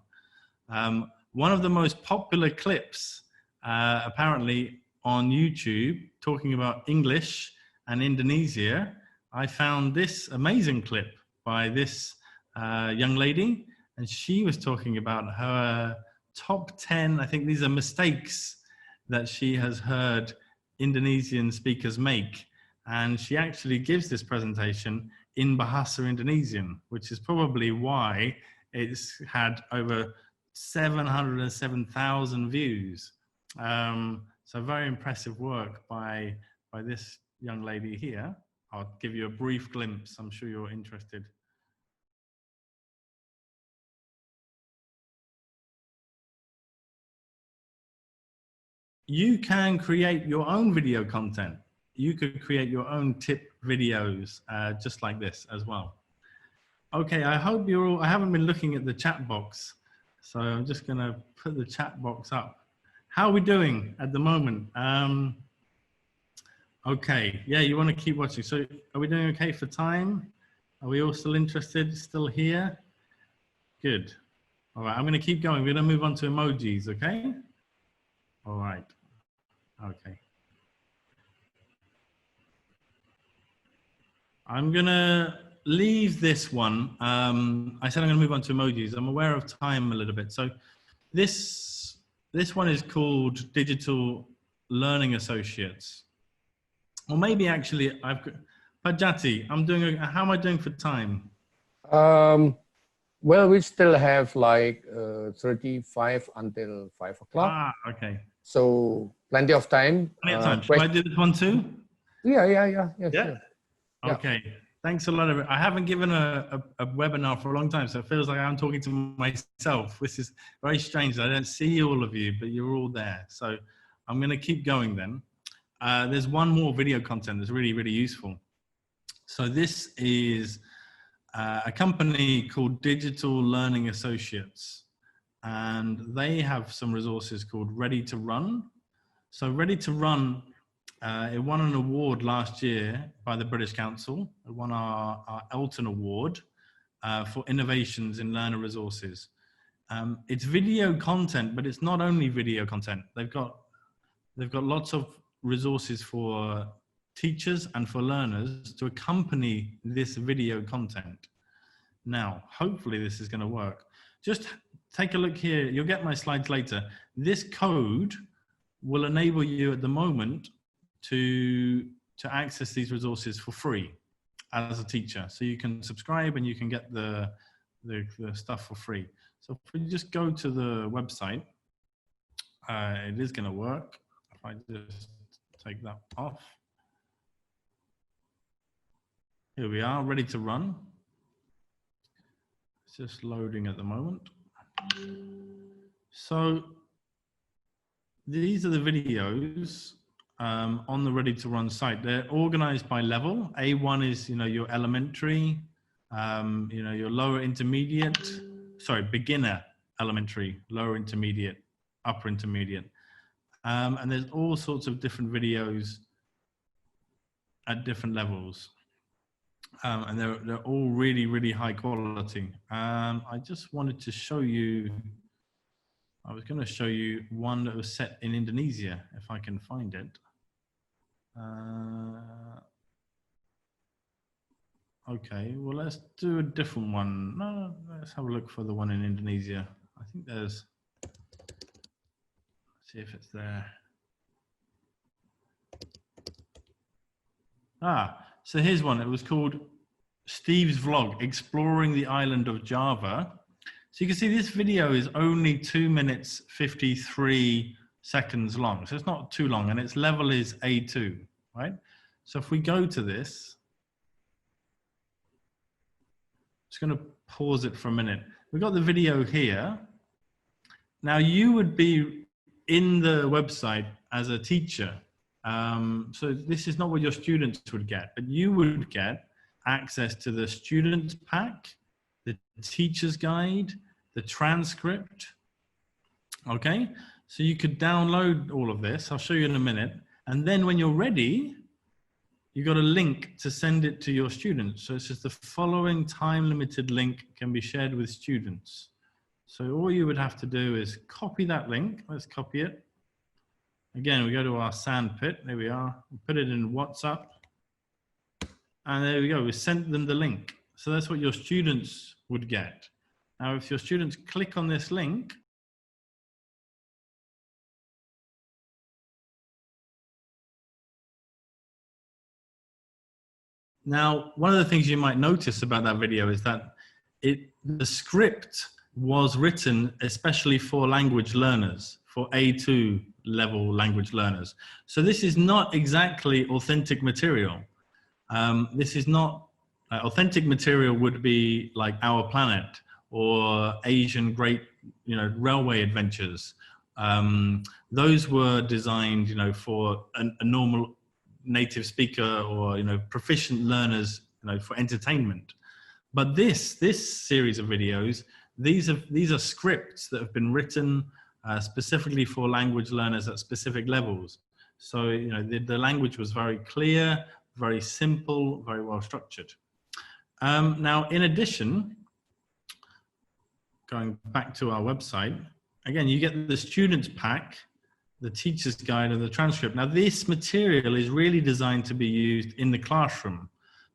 One of the most popular clips, apparently on YouTube, talking about English and Indonesia, I found this amazing clip by this young lady, and she was talking about her top 10, I think these are mistakes that she has heard Indonesian speakers make. And she actually gives this presentation in Bahasa Indonesian, which is probably why it's had over 707,000 views. So very impressive work by this young lady here. I'll give you a brief glimpse. I'm sure you're interested. You can create your own video content. You could create your own tip videos just like this as well. Okay, I hope you're all, I haven't been looking at the chat box, so I'm just gonna put the chat box up. How are we doing at the moment? Okay, yeah, you wanna keep watching. So are we doing okay for time? Are we all still interested, still here? Good. All right, I'm gonna keep going. We're gonna move on to emojis, okay? All right, okay. I'm gonna leave this one. I said I'm gonna move on to emojis. I'm aware of time a little bit. So this one is called Digital Learning Associates. Or maybe actually I've got, Pajati, how am I doing for time? Well, we still have like 35 until 5 o'clock. Ah, okay. So plenty of time. Plenty of time. Should I do this one too? Yeah, sure. Okay. Yeah. Thanks a lot. I haven't given a webinar for a long time, so it feels like I'm talking to myself. This is very strange. I don't see all of you, but you're all there. So I'm going to keep going then. There's one more video content that's really, really useful. So this is a company called Digital Learning Associates, and they have some resources called Ready to Run. So Ready to Run, it won an award last year by the British Council. It won our Elton Award for innovations in learner resources. It's video content, but it's not only video content. They've got lots of resources for teachers and for learners to accompany this video content. Now, hopefully this is going to work. Just take a look here. You'll get my slides later. This code will enable you at the moment to access these resources for free as a teacher. So you can subscribe and you can get the stuff for free. So if we just go to the website, it is going to work. If I just take that off. Here we are, ready to run. It's just loading at the moment. So these are the videos on the Ready to Run site. They're organized by level. A1 is, your elementary, your lower intermediate, beginner, elementary, lower intermediate, upper intermediate. And there's all sorts of different videos at different levels. And they're all really, really high quality. I just wanted to show you, I was going to show you one that was set in Indonesia, if I can find it. Okay, well, let's do a different one. No, let's have a look for the one in Indonesia. I think there's, let's see if it's there. So here's one. It was called Steve's Vlog, Exploring the Island of Java. So you can see this video is only 2 minutes, 53 seconds long. So it's not too long, and its level is A2, right? So if we go to this, just going to pause it for a minute. We've got the video here. Now you would be in the website as a teacher. So this is not what your students would get, but you would get access to the student pack, the teacher's guide, the transcript. Okay, so you could download all of this. I'll show you in a minute. And then when you're ready, you got a link to send it to your students. So it's just the following time-limited link can be shared with students. So all you would have to do is copy that link. Let's copy it. Again, we go to our Sandpit. There we are. We put it in WhatsApp. And there we go. We sent them the link. So that's what your students would get. Now, if your students click on this link, now, one of the things you might notice about that video is that the script was written especially for language learners, for A2 level language learners. So this is not exactly authentic material. This is not, authentic material would be like Our Planet or Asian Great, Railway Adventures. Those were designed, for a normal native speaker or proficient learners, for entertainment. But this series of videos, these are scripts that have been written specifically for language learners at specific levels. So the language was very clear, very simple, very well structured. Now, in addition, going back to our website, again, you get the students pack, the teacher's guide, and the transcript. Now, this material is really designed to be used in the classroom,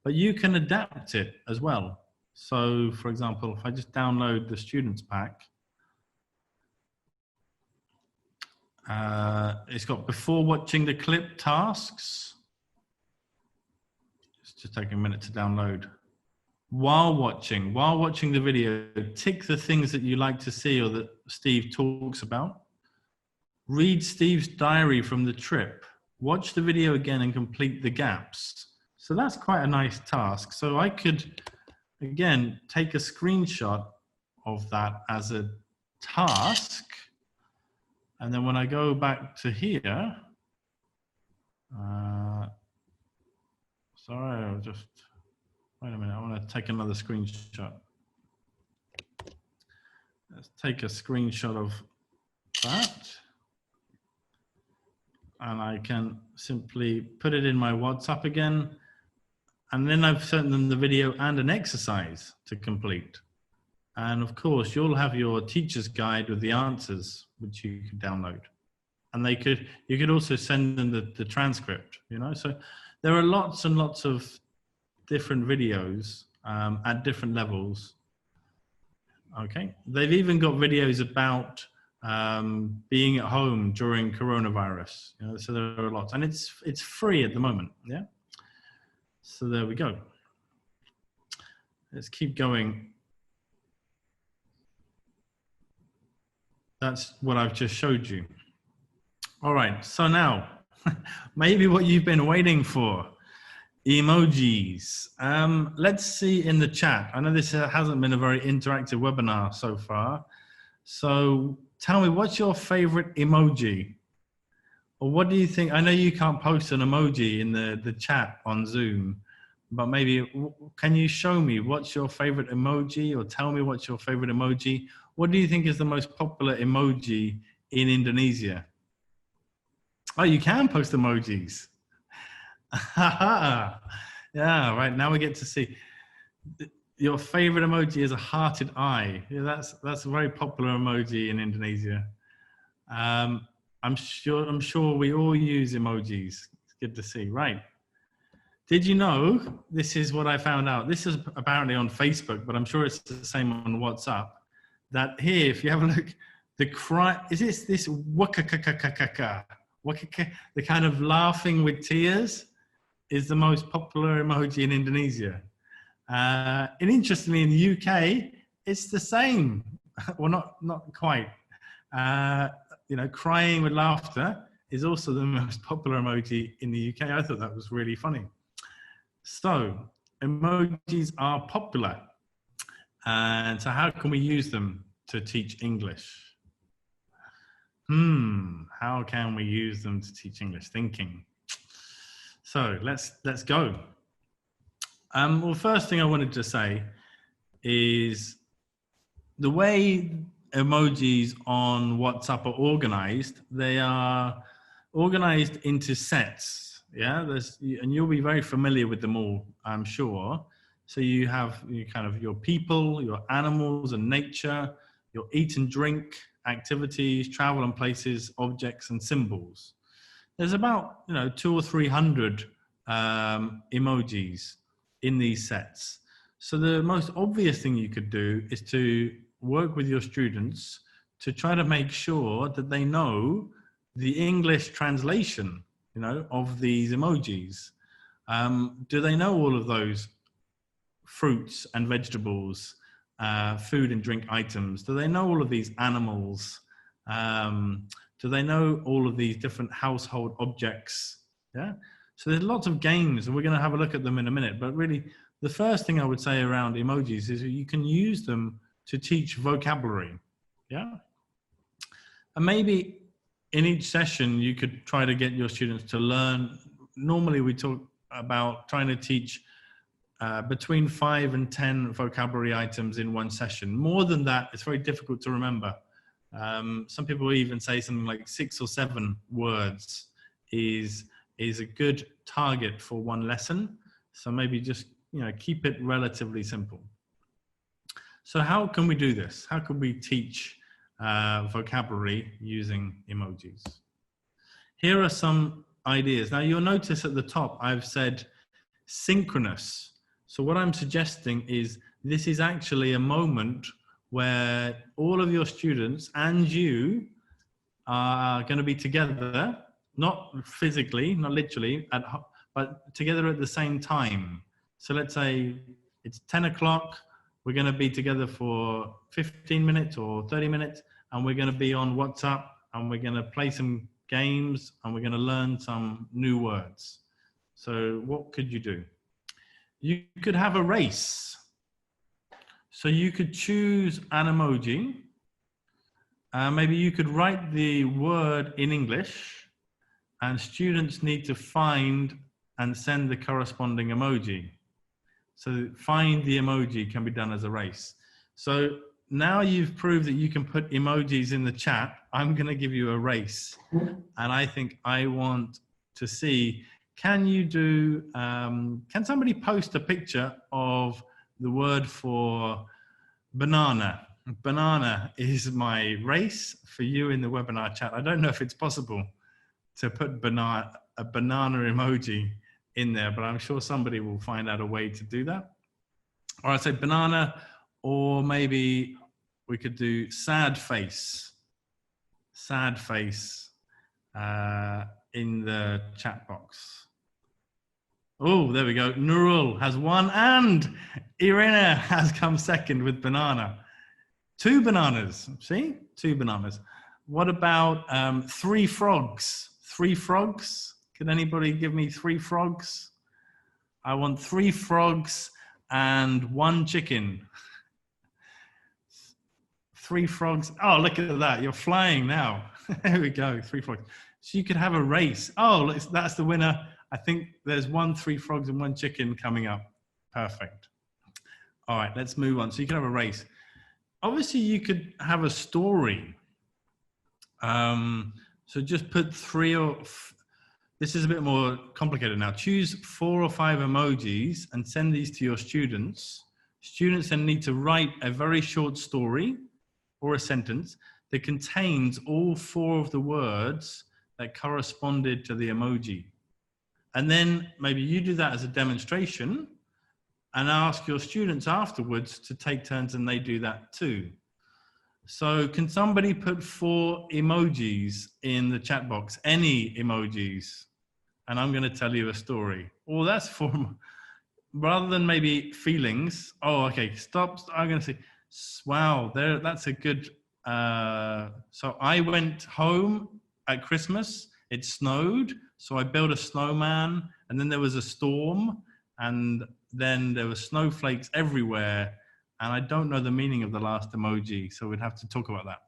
but you can adapt it as well. So, for example, if I just download the students pack, it's got before watching the clip tasks. It's just taking a minute to download. While watching the video, tick the things that you like to see or that Steve talks about. Read Steve's diary from the trip. Watch the video again and complete the gaps. So that's quite a nice task. So I could, again, take a screenshot of that as a task. And then when I go back to here, sorry, I'll just, wait a minute, I want to take another screenshot. Let's take a screenshot of that. And I can simply put it in my WhatsApp again. And then I've sent them the video and an exercise to complete. And of course, you'll have your teacher's guide with the answers, which you can download. And you could also send them the transcript, So there are lots and lots of different videos at different levels. Okay, they've even got videos about being at home during coronavirus. So there are lots, and it's free at the moment. Yeah. So there we go. Let's keep going. That's what I've just showed you. All right. So now, maybe what you've been waiting for. Emojis. Let's see in the chat. I know this hasn't been a very interactive webinar so far. So tell me, what's your favorite emoji? Or what do you think? I know you can't post an emoji in the chat on Zoom, but maybe can you show me what's your favorite emoji, or tell me what's your favorite emoji? What do you think is the most popular emoji in Indonesia? Oh, you can post emojis. Yeah, right. Now we get to see. Your favorite emoji is a hearted eye. Yeah, that's a very popular emoji in Indonesia. I'm sure we all use emojis. It's good to see. Right. Did you know, this is what I found out. This is apparently on Facebook, but I'm sure it's the same on WhatsApp. That here, if you have a look, is this wakakakakaka, the kind of laughing with tears is the most popular emoji in Indonesia. And interestingly, in the UK, it's the same. Well, not quite. You know, crying with laughter is also the most popular emoji in the UK. I thought that was really funny. So emojis are popular. And so how can we use them to teach English? How can we use them to teach English? Thinking. So let's go. Well, first thing I wanted to say is the way emojis on WhatsApp are organized. They are organized into sets. Yeah, and you'll be very familiar with them all, I'm sure. So you have kind of your people, your animals and nature, your eat and drink, activities, travel and places, objects and symbols. There's about 200 or 300 emojis in these sets. So the most obvious thing you could do is to work with your students to try to make sure that they know the English translation, of these emojis. Do they know all of those fruits and vegetables, food and drink items? Do they know all of these animals? Do they know all of these different household objects? Yeah. So there's lots of games, and we're going to have a look at them in a minute. But really, the first thing I would say around emojis is you can use them to teach vocabulary. Yeah. And maybe in each session, you could try to get your students to learn. Normally, we talk about trying to teach between 5 and 10 vocabulary items in one session. More than that, it's very difficult to remember. Some people even say something like 6 or 7 words is a good target for one lesson. So maybe just keep it relatively simple. So how can we do this? How can we teach vocabulary using emojis? Here are some ideas. Now you'll notice at the top I've said synchronous. So what I'm suggesting is this is actually a moment where all of your students and you are going to be together, not physically, not literally, but together at the same time. So let's say it's 10 o'clock. We're going to be together for 15 minutes or 30 minutes, and we're going to be on WhatsApp, and we're going to play some games, and we're going to learn some new words. So what could you do? You could have a race. So you could choose an emoji. Maybe you could write the word in English, and students need to find and send the corresponding emoji. So find the emoji can be done as a race. So now you've proved that you can put emojis in the chat. I'm going to give you a race. And I think I want to see, can somebody post a picture of the word for banana? Banana is my race for you in the webinar chat. I don't know if it's possible to put a banana emoji in there, but I'm sure somebody will find out a way to do that. Or I'd say banana, or maybe we could do sad face in the chat box. Oh, there we go. Nurul has one, and Irina has come second with banana. 2 bananas, see? 2 bananas. What about 3 frogs? 3 frogs? Can anybody give me 3 frogs? I want 3 frogs and 1 chicken. 3 frogs. Oh, look at that. You're flying now. There we go. 3 frogs. So you could have a race. Oh, that's the winner. I think there's 3 frogs and 1 chicken coming up. Perfect. All right, let's move on. So you can have a race. Obviously, you could have a story. So just put 3 or... This is a bit more complicated now. Choose 4 or 5 emojis and send these to your students. Students then need to write a very short story or a sentence that contains all 4 of the words that corresponded to the emoji. And then maybe you do that as a demonstration and ask your students afterwards to take turns and they do that too. So can somebody put 4 emojis in the chat box? Any emojis? And I'm going to tell you a story. Oh, that's for, rather than maybe feelings. Oh, okay, stop. I'm going to say, wow, that's a good, so I went home at Christmas, it snowed, so I built a snowman, and then there was a storm, and then there were snowflakes everywhere, and I don't know the meaning of the last emoji, so we'd have to talk about that.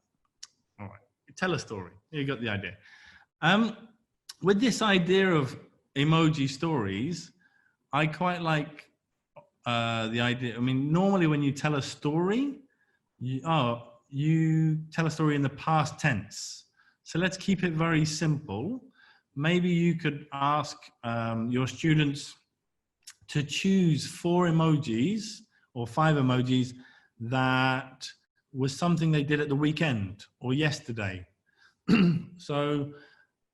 All right, tell a story. You got the idea. With this idea of emoji stories, I quite like the idea. I mean, normally when you tell a story, you tell a story in the past tense. So let's keep it very simple. Maybe you could ask your students to choose 4 emojis or 5 emojis that was something they did at the weekend or yesterday. So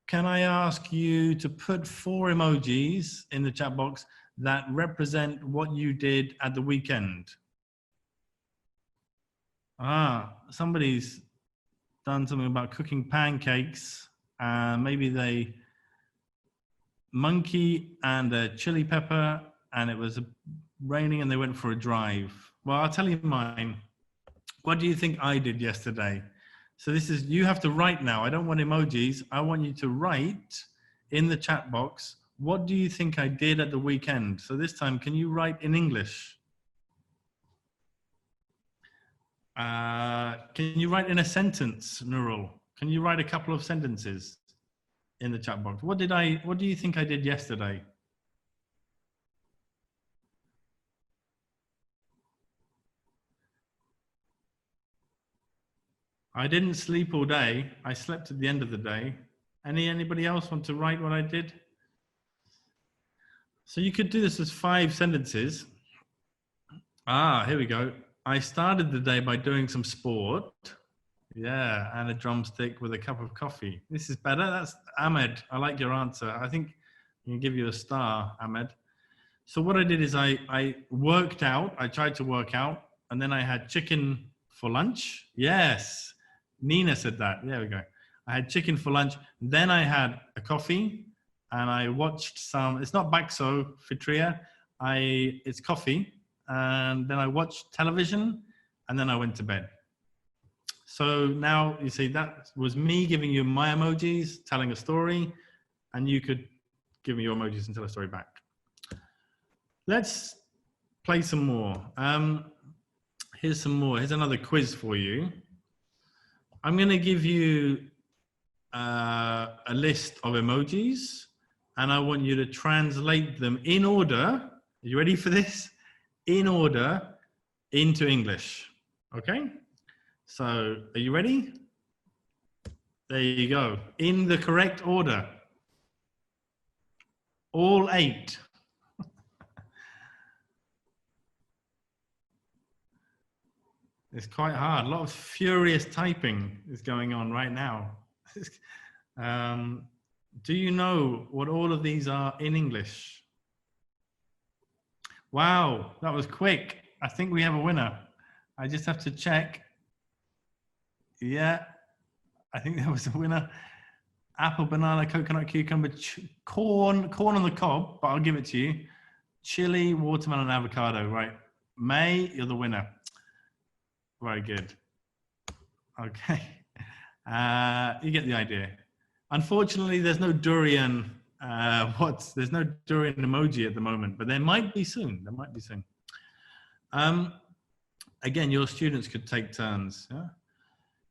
can I ask you to put 4 emojis in the chat box that represent what you did at the weekend? Somebody's done something about cooking pancakes. Maybe they monkey and a chili pepper, and it was raining and they went for a drive. Well, I'll tell you mine. What do you think I did yesterday? So this is, you have to write now. I don't want emojis. I want you to write in the chat box, what do you think I did at the weekend? So this time, can you write in English? Can you write in a sentence, Nurul? Can you write a couple of sentences in the chat box? What do you think I did yesterday? I didn't sleep all day. I slept at the end of the day. Anybody else want to write what I did? So you could do this as 5 sentences. Here we go. I started the day by doing some sport. Yeah, and a drumstick with a cup of coffee. This is better. That's Ahmed. I like your answer. I think I can give you a star, Ahmed. So what I did is I worked out. I tried to work out, and then I had chicken for lunch. Yes, Nina said that. There we go. I had chicken for lunch. Then I had a coffee, and I watched some. It's not bakso, fitria. It's coffee, and then I watched television, and then I went to bed. So now you see that was me giving you my emojis, telling a story, and you could give me your emojis and tell a story back. Let's play some more. Here's some more. Here's another quiz for you. I'm going to give you a list of emojis, and I want you to translate them in order. Are you ready for this? In order into English. Okay? So, are you ready? There you go. In the correct order. All 8. It's quite hard. A lot of furious typing is going on right now. Do you know what all of these are in English? Wow, that was quick. I think we have a winner. I just have to check. Yeah, I think there was a winner. Apple, banana, coconut, cucumber, corn on the cob, but I'll give it to you. Chili, watermelon, avocado, right. May, you're the winner. Very good. Okay. You get the idea. Unfortunately, there's no durian there's no durian emoji at the moment, but there might be soon. There might be soon. Again, your students could take turns. Yeah?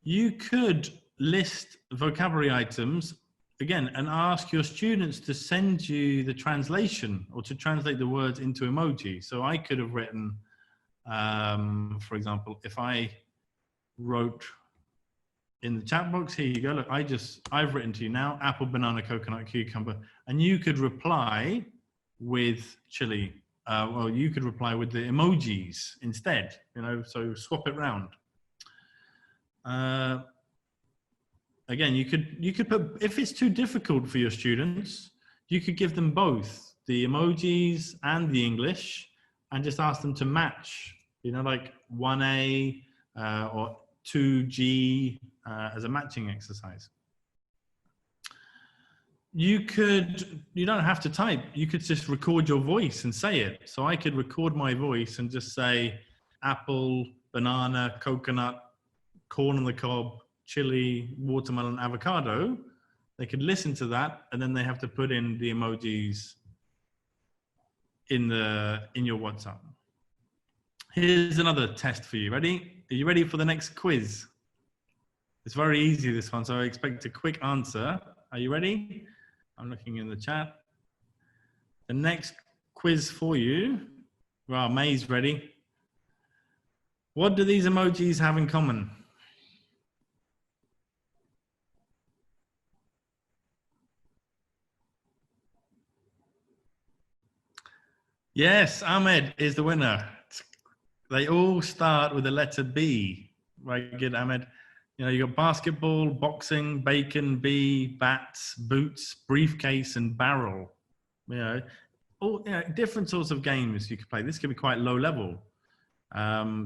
You could list vocabulary items again and ask your students to send you the translation or to translate the words into emoji. So I could have written, for example, if I wrote in the chat box, here you go. Look, I've written to you now, apple, banana, coconut, cucumber, and you could reply with chili. Well, you could reply with the emojis instead, you know, so swap it round. Again, you could put, if it's too difficult for your students, you could give them both the emojis and the English and just ask them to match, you know, like 1A or 2G as a matching exercise. You don't have to type, you could just record your voice and say it. So I could record my voice and just say apple, banana, coconut, corn on the cob, chili, watermelon, avocado. They could listen to that and then they have to put in the emojis in your WhatsApp. Here's another test for you. Ready? Are you ready for the next quiz? It's very easy, this one, so I expect a quick answer. Are you ready? I'm looking in the chat. The next quiz for you. Well, May's ready. What do these emojis have in common? Yes, Ahmed is the winner. They all start with the letter B. Right, good, Ahmed. You know, you got basketball, boxing, bacon, bee, bats, boots, briefcase, and barrel. You know, all different sorts of games you could play. This could be quite low level.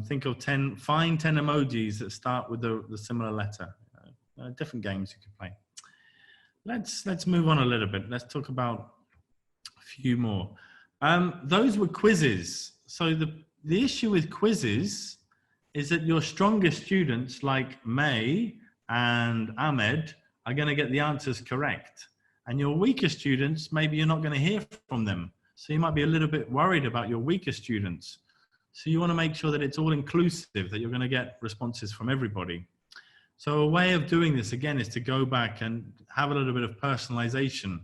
Think of 10 emojis that start with the similar letter. Different games you could play. Let's move on a little bit. Let's talk about a few more. Those were quizzes. So the issue with quizzes is that your strongest students like May and Ahmed are going to get the answers correct. And your weaker students, maybe you're not going to hear from them. So you might be a little bit worried about your weaker students. So you want to make sure that it's all inclusive, that you're going to get responses from everybody. So a way of doing this, again, is to go back and have a little bit of personalization.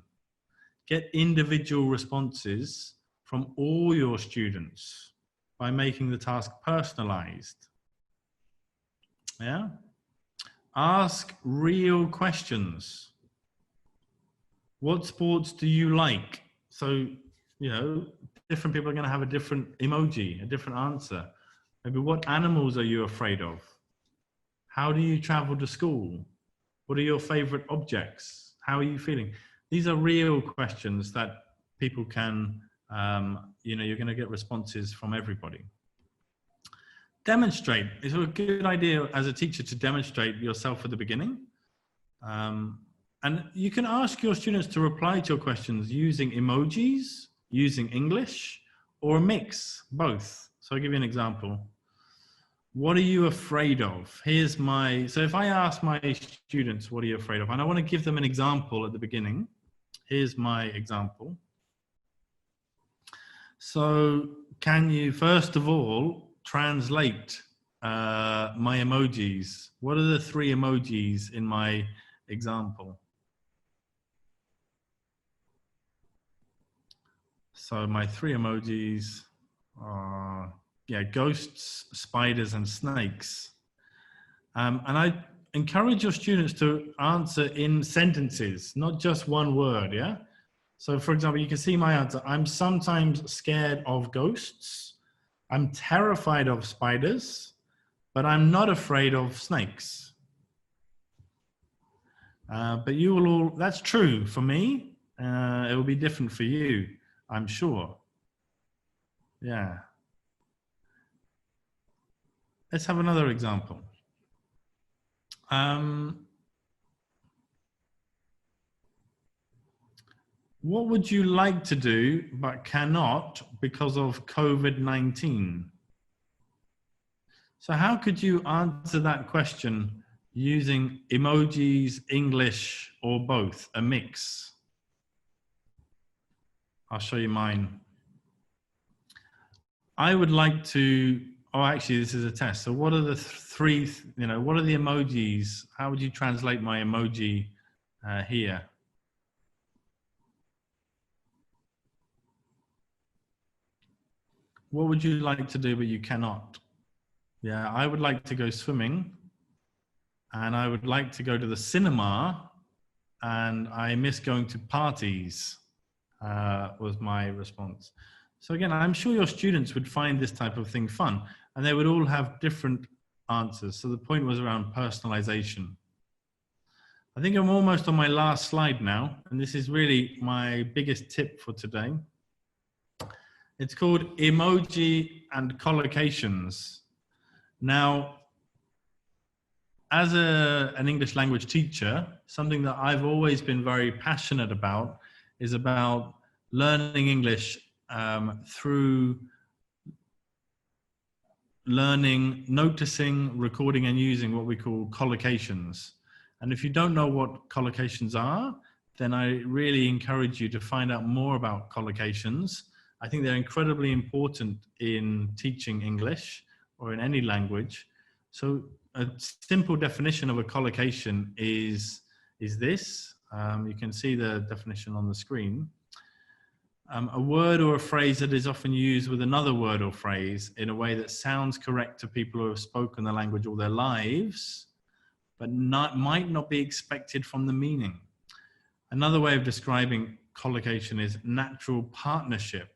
Get individual responses from all your students by making the task personalized. Yeah? Ask real questions. What sports do you like? So, you know, different people are going to have a different emoji, a different answer. Maybe what animals are you afraid of? How do you travel to school? What are your favorite objects? How are you feeling? These are real questions that people can, you know, you're going to get responses from everybody. Demonstrate. It's a good idea as a teacher to demonstrate yourself at the beginning. And you can ask your students to reply to your questions using emojis, using English, or a mix, both. So I'll give you an example. What are you afraid of? So if I ask my students, what are you afraid of? And I want to give them an example at the beginning. Here's my example. So can you, first of all, translate my emojis? What are the 3 emojis in my example? So my 3 emojis are, ghosts, spiders, and snakes. And I encourage your students to answer in sentences, not just one word, yeah? So for example, you can see my answer. I'm sometimes scared of ghosts. I'm terrified of spiders, but I'm not afraid of snakes. But you will all, that's true for me. It will be different for you, I'm sure. Yeah. Let's have another example. What would you like to do but cannot because of COVID-19? So how could you answer that question using emojis, English, or both, a mix? I'll show you mine. I would like to, oh, actually, this is a test. So what are the three, what are the emojis? How would you translate my emoji here? What would you like to do, but you cannot? Yeah, I would like to go swimming, and I would like to go to the cinema, and I miss going to parties, was my response. So again, I'm sure your students would find this type of thing fun, and they would all have different answers. So the point was around personalization. I think I'm almost on my last slide now, and this is really my biggest tip for today. It's called emoji and collocations. Now, as an English language teacher, something that I've always been very passionate about is about learning English through learning, noticing, recording, and using what we call collocations. And if you don't know what collocations are, then I really encourage you to find out more about collocations. I think they're incredibly important in teaching English or in any language. So a simple definition of a collocation is this. You can see the definition on the screen. A word or a phrase that is often used with another word or phrase in a way that sounds correct to people who have spoken the language all their lives, but might not be expected from the meaning. Another way of describing collocation is natural partnership.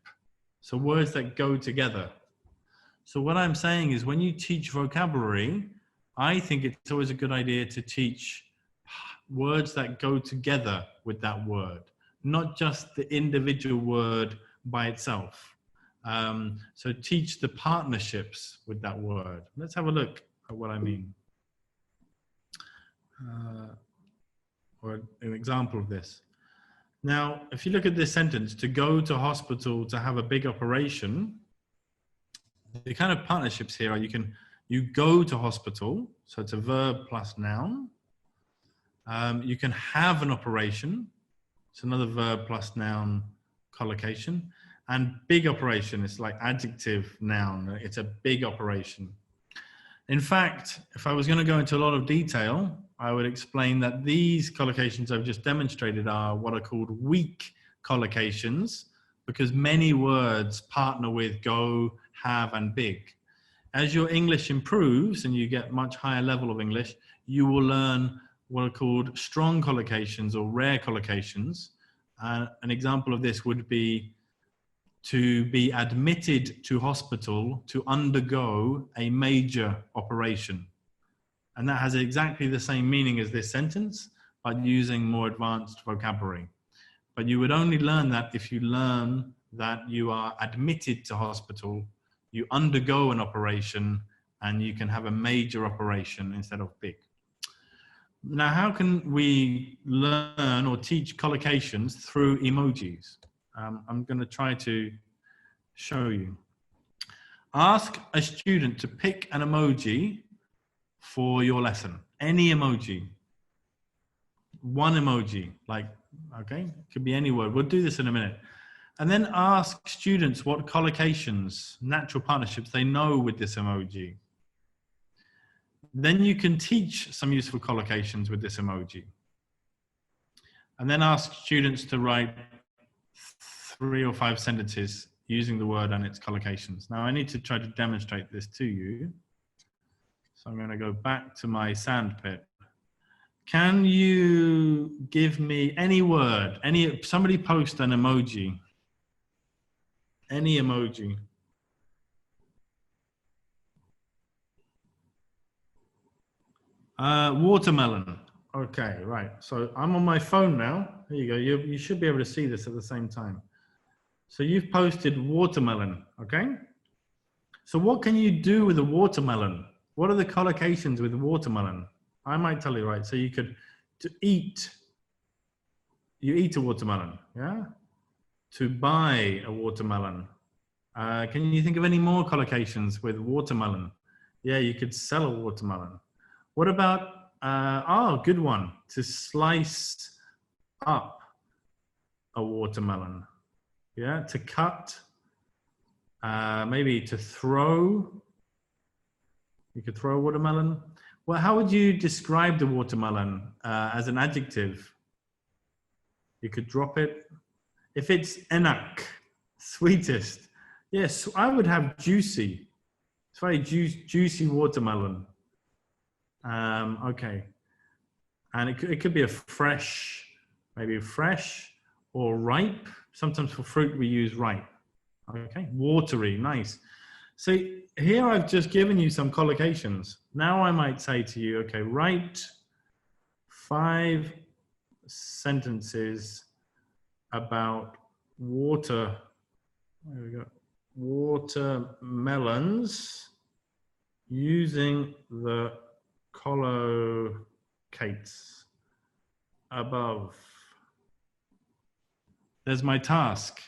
So words that go together. So what I'm saying is when you teach vocabulary, I think it's always a good idea to teach words that go together with that word, not just the individual word by itself. So teach the partnerships with that word. Let's have a look at what I mean. Or an example of this. Now, if you look at this sentence, to go to hospital to have a big operation, the kind of partnerships here are you go to hospital, so it's a verb plus noun. You can have an operation, it's another verb plus noun collocation. And big operation, it's like adjective noun, it's a big operation. In fact, if I was going to go into a lot of detail, I would explain that these collocations I've just demonstrated are what are called weak collocations, because many words partner with go, have, and big. As your English improves and you get much higher level of English, you will learn what are called strong collocations or rare collocations. An example of this would be to be admitted to hospital to undergo a major operation. And that has exactly the same meaning as this sentence, but using more advanced vocabulary. But you would only learn that if you learn that you are admitted to hospital, you undergo an operation, and you can have a major operation instead of big. Now, how can we learn or teach collocations through emojis? I'm going to try to show you. Ask a student to pick an emoji for your lesson. Any emoji. One emoji, like, okay, it could be any word. We'll do this in a minute. And then ask students what collocations, natural partnerships they know with this emoji. Then you can teach some useful collocations with this emoji. And then ask students to write 3 or 5 sentences using the word and its collocations. Now I need to try to demonstrate this to you. So I'm going to go back to my Sandpit. Can you give me any word, somebody post an emoji, any emoji. Watermelon. Okay, right. So I'm on my phone now. There you go. You should be able to see this at the same time. So you've posted watermelon, okay? So what can you do with a watermelon? What are the collocations with watermelon? I might tell you, right? So you could, to eat, you eat a watermelon, yeah? To buy a watermelon. Can you think of any more collocations with watermelon? Yeah, you could sell a watermelon. What about, good one, to slice up a watermelon. Yeah, to cut, maybe to throw. You could throw a watermelon. Well, how would you describe the watermelon as an adjective? You could drop it. If it's enak, sweetest, yes, I would have juicy. It's very juicy watermelon. Okay. And it could be a fresh, maybe fresh or ripe. Sometimes for fruit we use ripe. Okay, watery, nice. So here I've just given you some collocations. Now I might say to you, okay, write 5 sentences about watermelons using the collocates above. There's my task.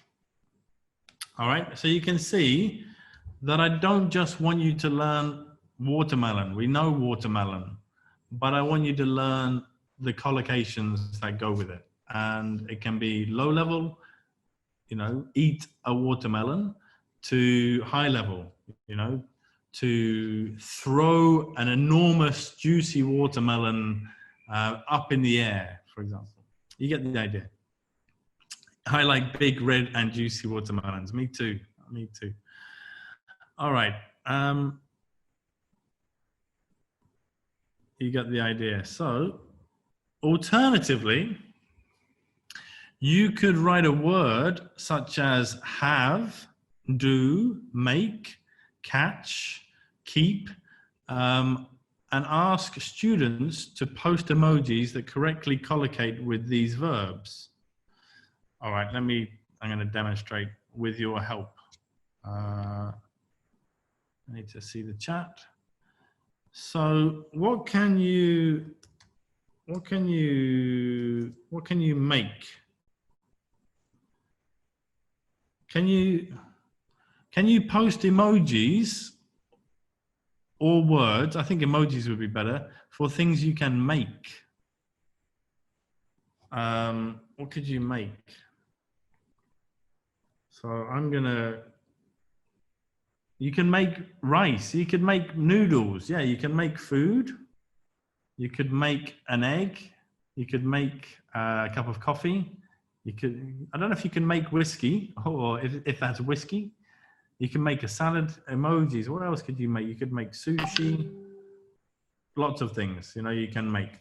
All right, so you can see that I don't just want you to learn watermelon. We know watermelon, but I want you to learn the collocations that go with it. And it can be low level, you know, eat a watermelon, to high level, you know, to throw an enormous juicy watermelon up in the air, for example. You get the idea. I like big red and juicy watermelons. Me too. Me too. All right. You get the idea. So, alternatively, you could write a word such as have, do, make, catch, keep, and ask students to post emojis that correctly collocate with these verbs. All right, I'm going to demonstrate with your help. I need to see the chat. So what can you make? Can you post emojis or words? I think emojis would be better for things you can make. What could you make? So you can make rice, you could make noodles. Yeah, you can make food. You could make an egg. You could make a cup of coffee. You could, I don't know if you can make whiskey, or if that's whiskey. You can make a salad, emojis. What else could you make? You could make sushi. Lots of things, you know, you can make.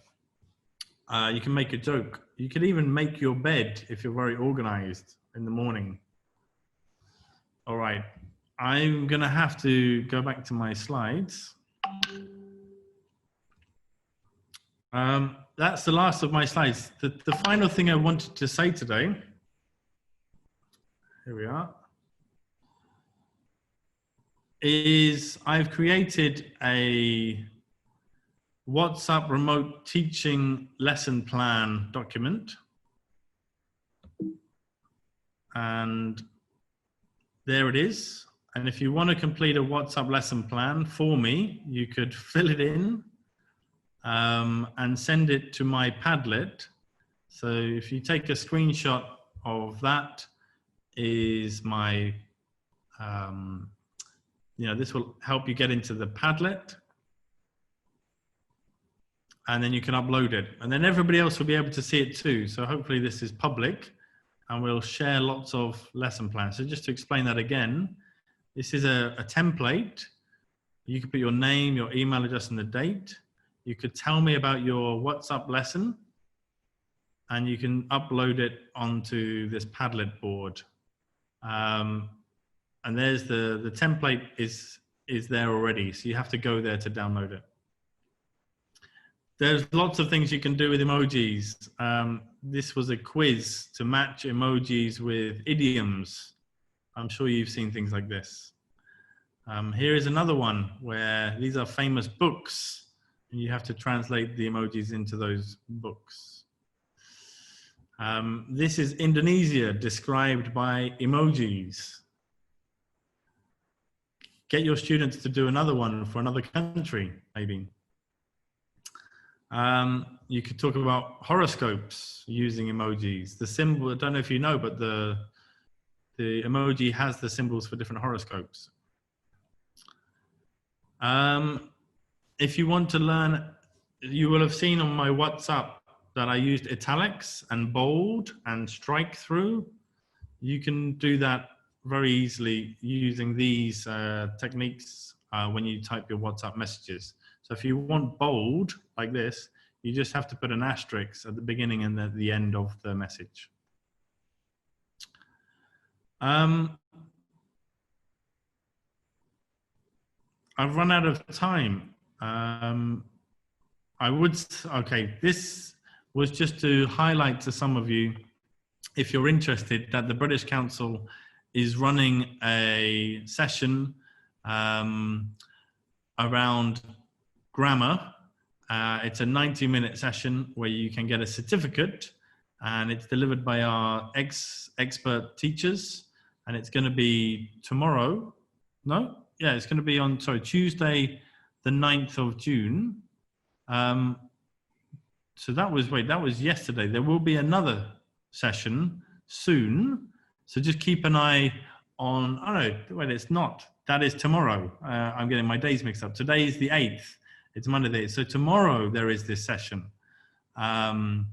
You can make a joke. You could even make your bed if you're very organized in the morning. All right, I'm gonna have to go back to my slides. That's the last of my slides. The final thing I wanted to say today, here we are, is I've created a WhatsApp remote teaching lesson plan document. And there it is. And if you want to complete a WhatsApp lesson plan for me, you could fill it in and send it to my Padlet. So if you take a screenshot of that, is my, you know, this will help you get into the Padlet. And then you can upload it. And then everybody else will be able to see it too. So hopefully this is public and we'll share lots of lesson plans. So just to explain that again, this is a template. You can put your name, your email address and the date. You could tell me about your WhatsApp lesson and you can upload it onto this Padlet board. And there's the template is there already. So you have to go there to download it. There's lots of things you can do with emojis. This was a quiz to match emojis with idioms. I'm sure you've seen things like this. Here is another one where these are famous books. And you have to translate the emojis into those books. This is Indonesia described by emojis. Get your students to do another one for another country, maybe. You could talk about horoscopes using emojis. The symbol, I don't know if you know, but the the emoji has the symbols for different horoscopes. If you want to learn, you will have seen on my WhatsApp that I used italics and bold and strike through. You can do that very easily using these techniques when you type your WhatsApp messages. So if you want bold like this, you just have to put an asterisk at the beginning and at the end of the message. I've run out of time. Okay, this was just to highlight to some of you, if you're interested, that the British Council is running a session around grammar. It's a 90-minute session where you can get a certificate, and it's delivered by our expert teachers, and it's going to be tomorrow. No? Yeah, it's going to be on, Tuesday, the 9th of June. So that was yesterday. There will be another session soon. So just keep an eye on, oh no, wait, it's not. That is tomorrow. I'm getting my days mixed up. Today is the 8th. It's Monday. So tomorrow there is this session. And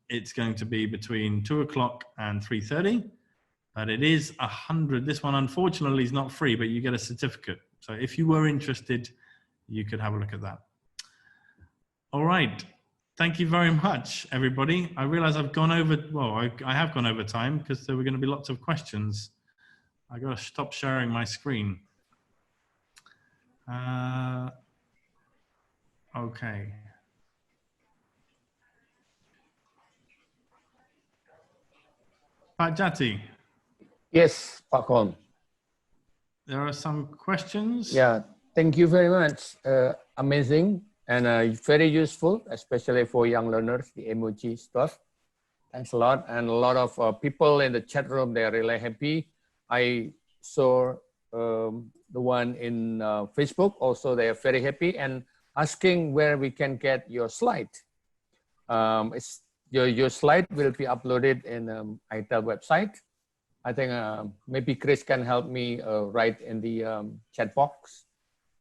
it's going to be between 2 o'clock and 3:30. But it is 100. This one, unfortunately, is not free, but you get a certificate. So if you were interested, you could have a look at that. All right. Thank you very much, everybody. I realize I've gone over, well, I have gone over time because there were going to be lots of questions. I got to stop sharing my screen. Okay. Pak Jati. Yes, Pak Kon. There are some questions. Yeah, thank you very much. Amazing and very useful, especially for young learners, the emoji stuff. Thanks a lot. And a lot of people in the chat room, they're really happy. I saw the one in Facebook, also they're very happy and asking where we can get your slide. Your slide will be uploaded in iTELL website. I think maybe Chris can help me write in the chat box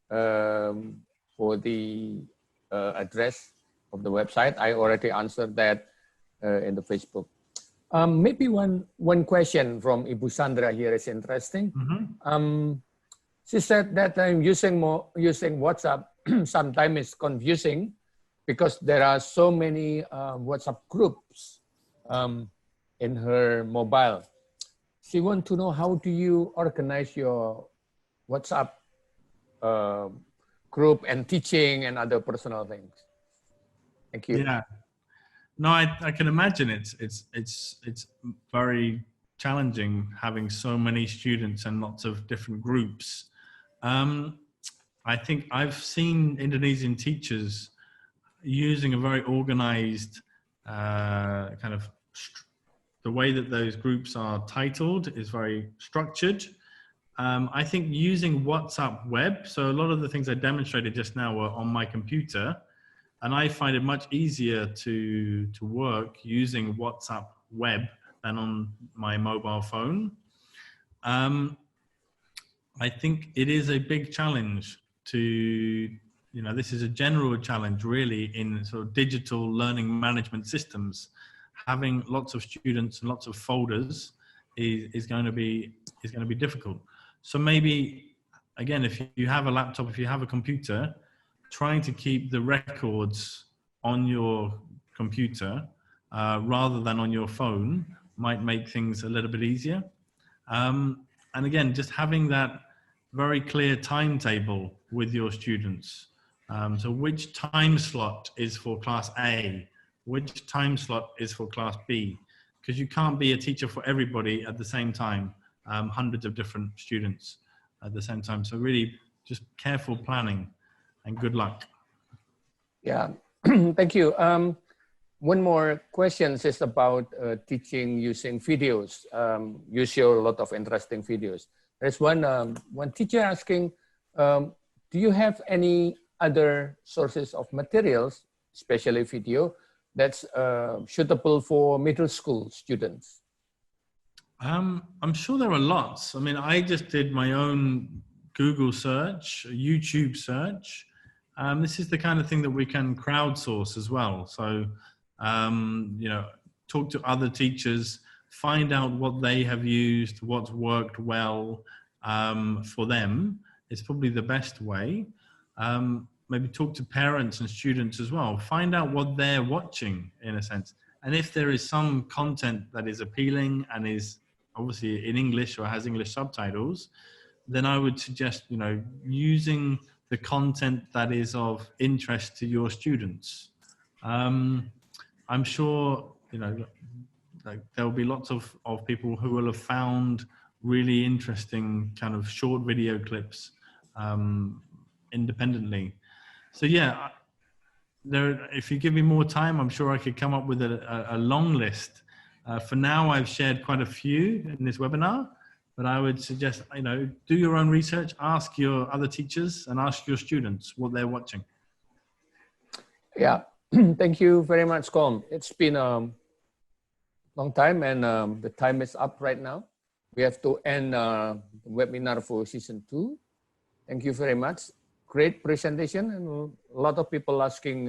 for the address of the website. I already answered that in the Facebook. Maybe one question from Ibu Sandra here is interesting. Mm-hmm. She said that using WhatsApp sometimes is confusing because there are so many WhatsApp groups in her mobile. She wants to know, how do you organize your WhatsApp group and teaching and other personal things? Thank you. Yeah, no, I can imagine it's very challenging having so many students and lots of different groups. I think I've seen Indonesian teachers using a very organized kind of, the way that those groups are titled is very structured. I think using WhatsApp web, so a lot of the things I demonstrated just now were on my computer, and I find it much easier to work using WhatsApp web than on my mobile phone. I think it is a big challenge to, this is a general challenge really in sort of digital learning management systems. Having lots of students and lots of folders is going to be difficult. So maybe, again, if you have a laptop, if you have a computer, trying to keep the records on your computer rather than on your phone might make things a little bit easier. And again, just having that very clear timetable with your students. So which time slot is for class A? Which time slot is for class B? Because you can't be a teacher for everybody at the same time, hundreds of different students at the same time. So really just careful planning and good luck. Yeah, thank you. One more question is about teaching using videos. You show a lot of interesting videos. There's one teacher asking, do you have any other sources of materials, especially video, that's suitable for middle school students? I'm sure there are lots. I mean, I just did my own Google search, YouTube search. This is the kind of thing that we can crowdsource as well. So, you know, talk to other teachers, find out what they have used, what's worked well for them. It's probably the best way. Maybe talk to parents and students as well. Find out what they're watching, in a sense. And if there is some content that is appealing and is obviously in English or has English subtitles, then I would suggest, you know, using the content that is of interest to your students. I'm sure, you know, like there will be lots of people who will have found really interesting kind of short video clips independently. So yeah, if you give me more time, I'm sure I could come up with a long list. For now, I've shared quite a few in this webinar, but I would suggest, you know, do your own research, ask your other teachers and ask your students what they're watching. Yeah, thank you very much, Com. It's been a long time and the time is up right now. We have to end the webinar for season 2. Thank you very much. Great presentation and a lot of people asking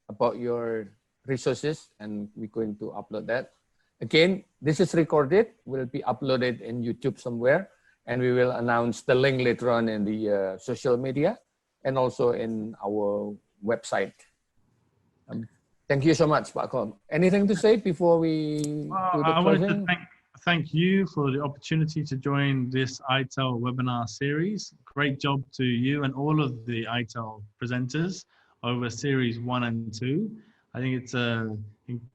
about your resources, and we're going to upload that. Again, this is recorded, will be uploaded in YouTube somewhere, and we will announce the link later on in the social media and also in our website. Thank you so much, Pak Kom. Anything to say before we do the I closing? wanted to thank you for the opportunity to join this iTELL webinar series. Great job to you and all of the iTELL presenters over series 1 and 2. I think it's a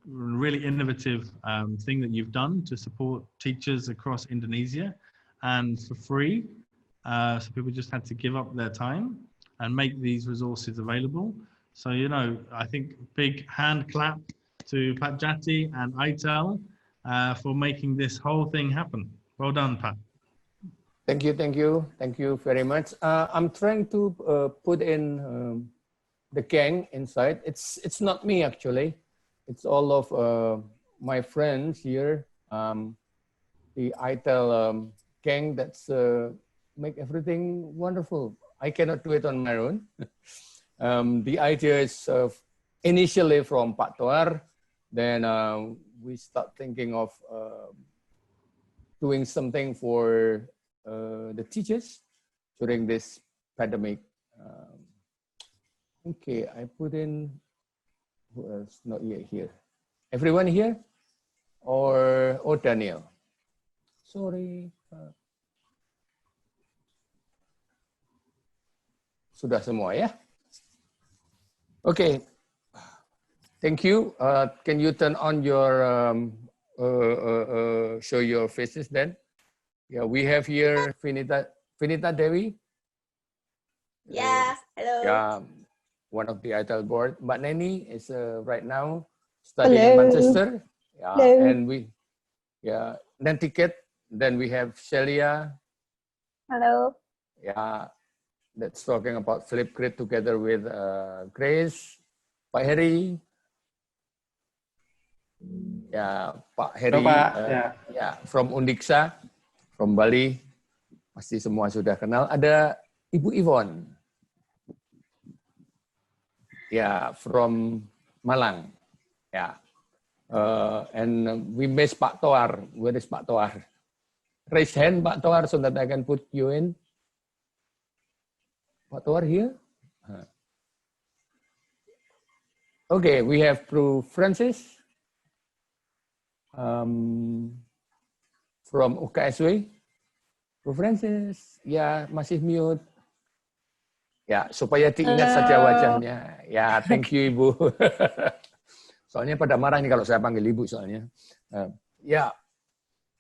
really innovative thing that you've done to support teachers across Indonesia and for free. So people just had to give up their time and make these resources available. So, you know, I think big hand clap to Pat Jati and iTELL for making this whole thing happen. Well done, Pat. Thank you, thank you, thank you very much. I'm trying to put in the gang inside. It's not me actually. It's all of my friends here. The iTELL gang that's make everything wonderful. I cannot do it on my own. The idea is initially from Pak Toar, then we start thinking of doing something for the teachers during this pandemic. Okay, I put in, who else not yet here? Everyone here? Or Daniel? Sorry. Sudah semua ya? Okay. Thank you. Can you turn on your, show your faces then? Yeah, we have here Vinita Dewi. Yeah, hello. Yeah, one of the iTELL board. But Neni is right now studying in Manchester. Yeah, hello. And Nantiket. Then we have Shelia. Hello. Yeah, that's talking about Flipgrid together with Grace, Pak Heri. Ya, Pak Heri, ya, from Undiksa, from Bali, pasti semua sudah kenal. Ada Ibu Yvonne, ya, from Malang, ya. And we miss Pak Toar. Where is Pak Toar? Raise hand, Pak Toar, so that I can put you in. Pak Toar here? Okay, we have Pru Francis. From UKSW, Bro Francis, ya masih mute. Ya, supaya diingat saja wajahnya. Ya, thank you Ibu. Soalnya pada marah nih kalau saya panggil Ibu soalnya. Ya,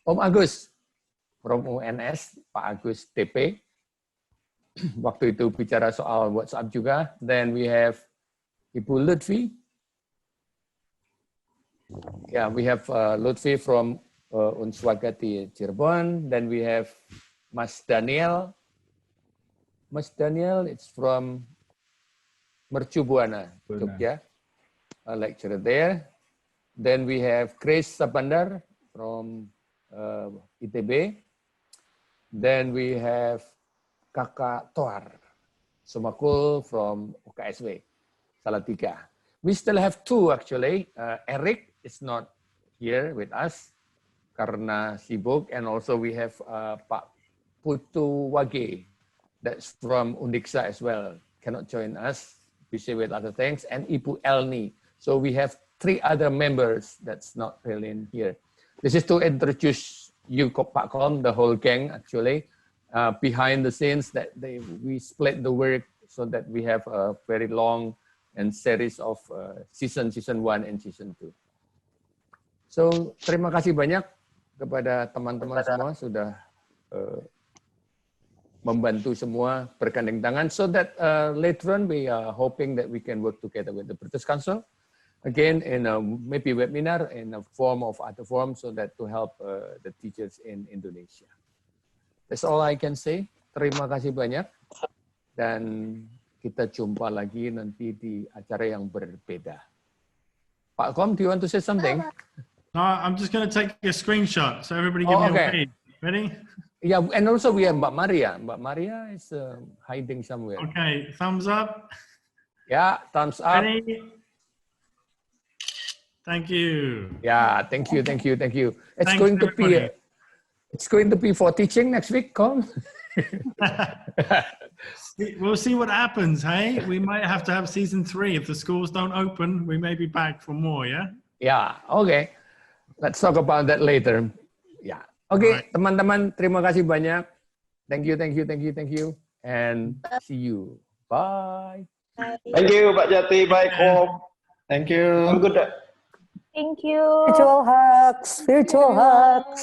Om Agus, from UNS, Pak Agus TP. Waktu itu bicara soal WhatsApp juga. Then we have Ibu Lutfi. Yeah, we have Lutfi from Unswagati Cirebon. Then we have Mas Daniel. Mas Daniel, it's from Mercu Buana, Jogja, a lecturer there. Then we have Grace Sabandar from ITB. Then we have Kakak Toar Sumakul from UKSW, Salatiga. We still have two actually. Eric is not here with us karena sibuk, and also we have Pak Putu Wage, that's from Undiksa as well, cannot join us, busy with other things, and Ibu Elni. So we have three other members that's not really in here. This is to introduce you, Pak Kom, the whole gang actually. Behind the scenes that we split the work so that we have a very long and series of season 1 and season 2. So terima kasih banyak kepada teman-teman semua sudah membantu semua bergandeng tangan, so that later on we are hoping that we can work together with the British Council again in a maybe webinar in a form of other form, so that to help the teachers in Indonesia. That's all I can say. Terima kasih banyak dan kita jumpa lagi nanti di acara yang berbeda. Pak Kom, do you want to say something? No, I'm just going to take a screenshot so everybody give me a wave. Ready? Yeah, and also we have Mbak Maria. Mbak Maria is hiding somewhere. Okay, thumbs up. Yeah, thumbs up. Ready? Thank you. Yeah, thank you, thank you, thank you. It's Thanks, going to everybody. be it's going to be for teaching next week, Kom. We'll see what happens, hey? We might have to have season 3. If the schools don't open, we may be back for more, yeah? Yeah, okay. Let's talk about that later. Yeah. Okay, teman-teman, terima kasih banyak. Thank you, thank you, thank you, thank you. And see you. Bye. Thank you, Pak Jati. Bye, Kom. Thank you. Have a good day. Thank you. Virtual hugs. Virtual hugs.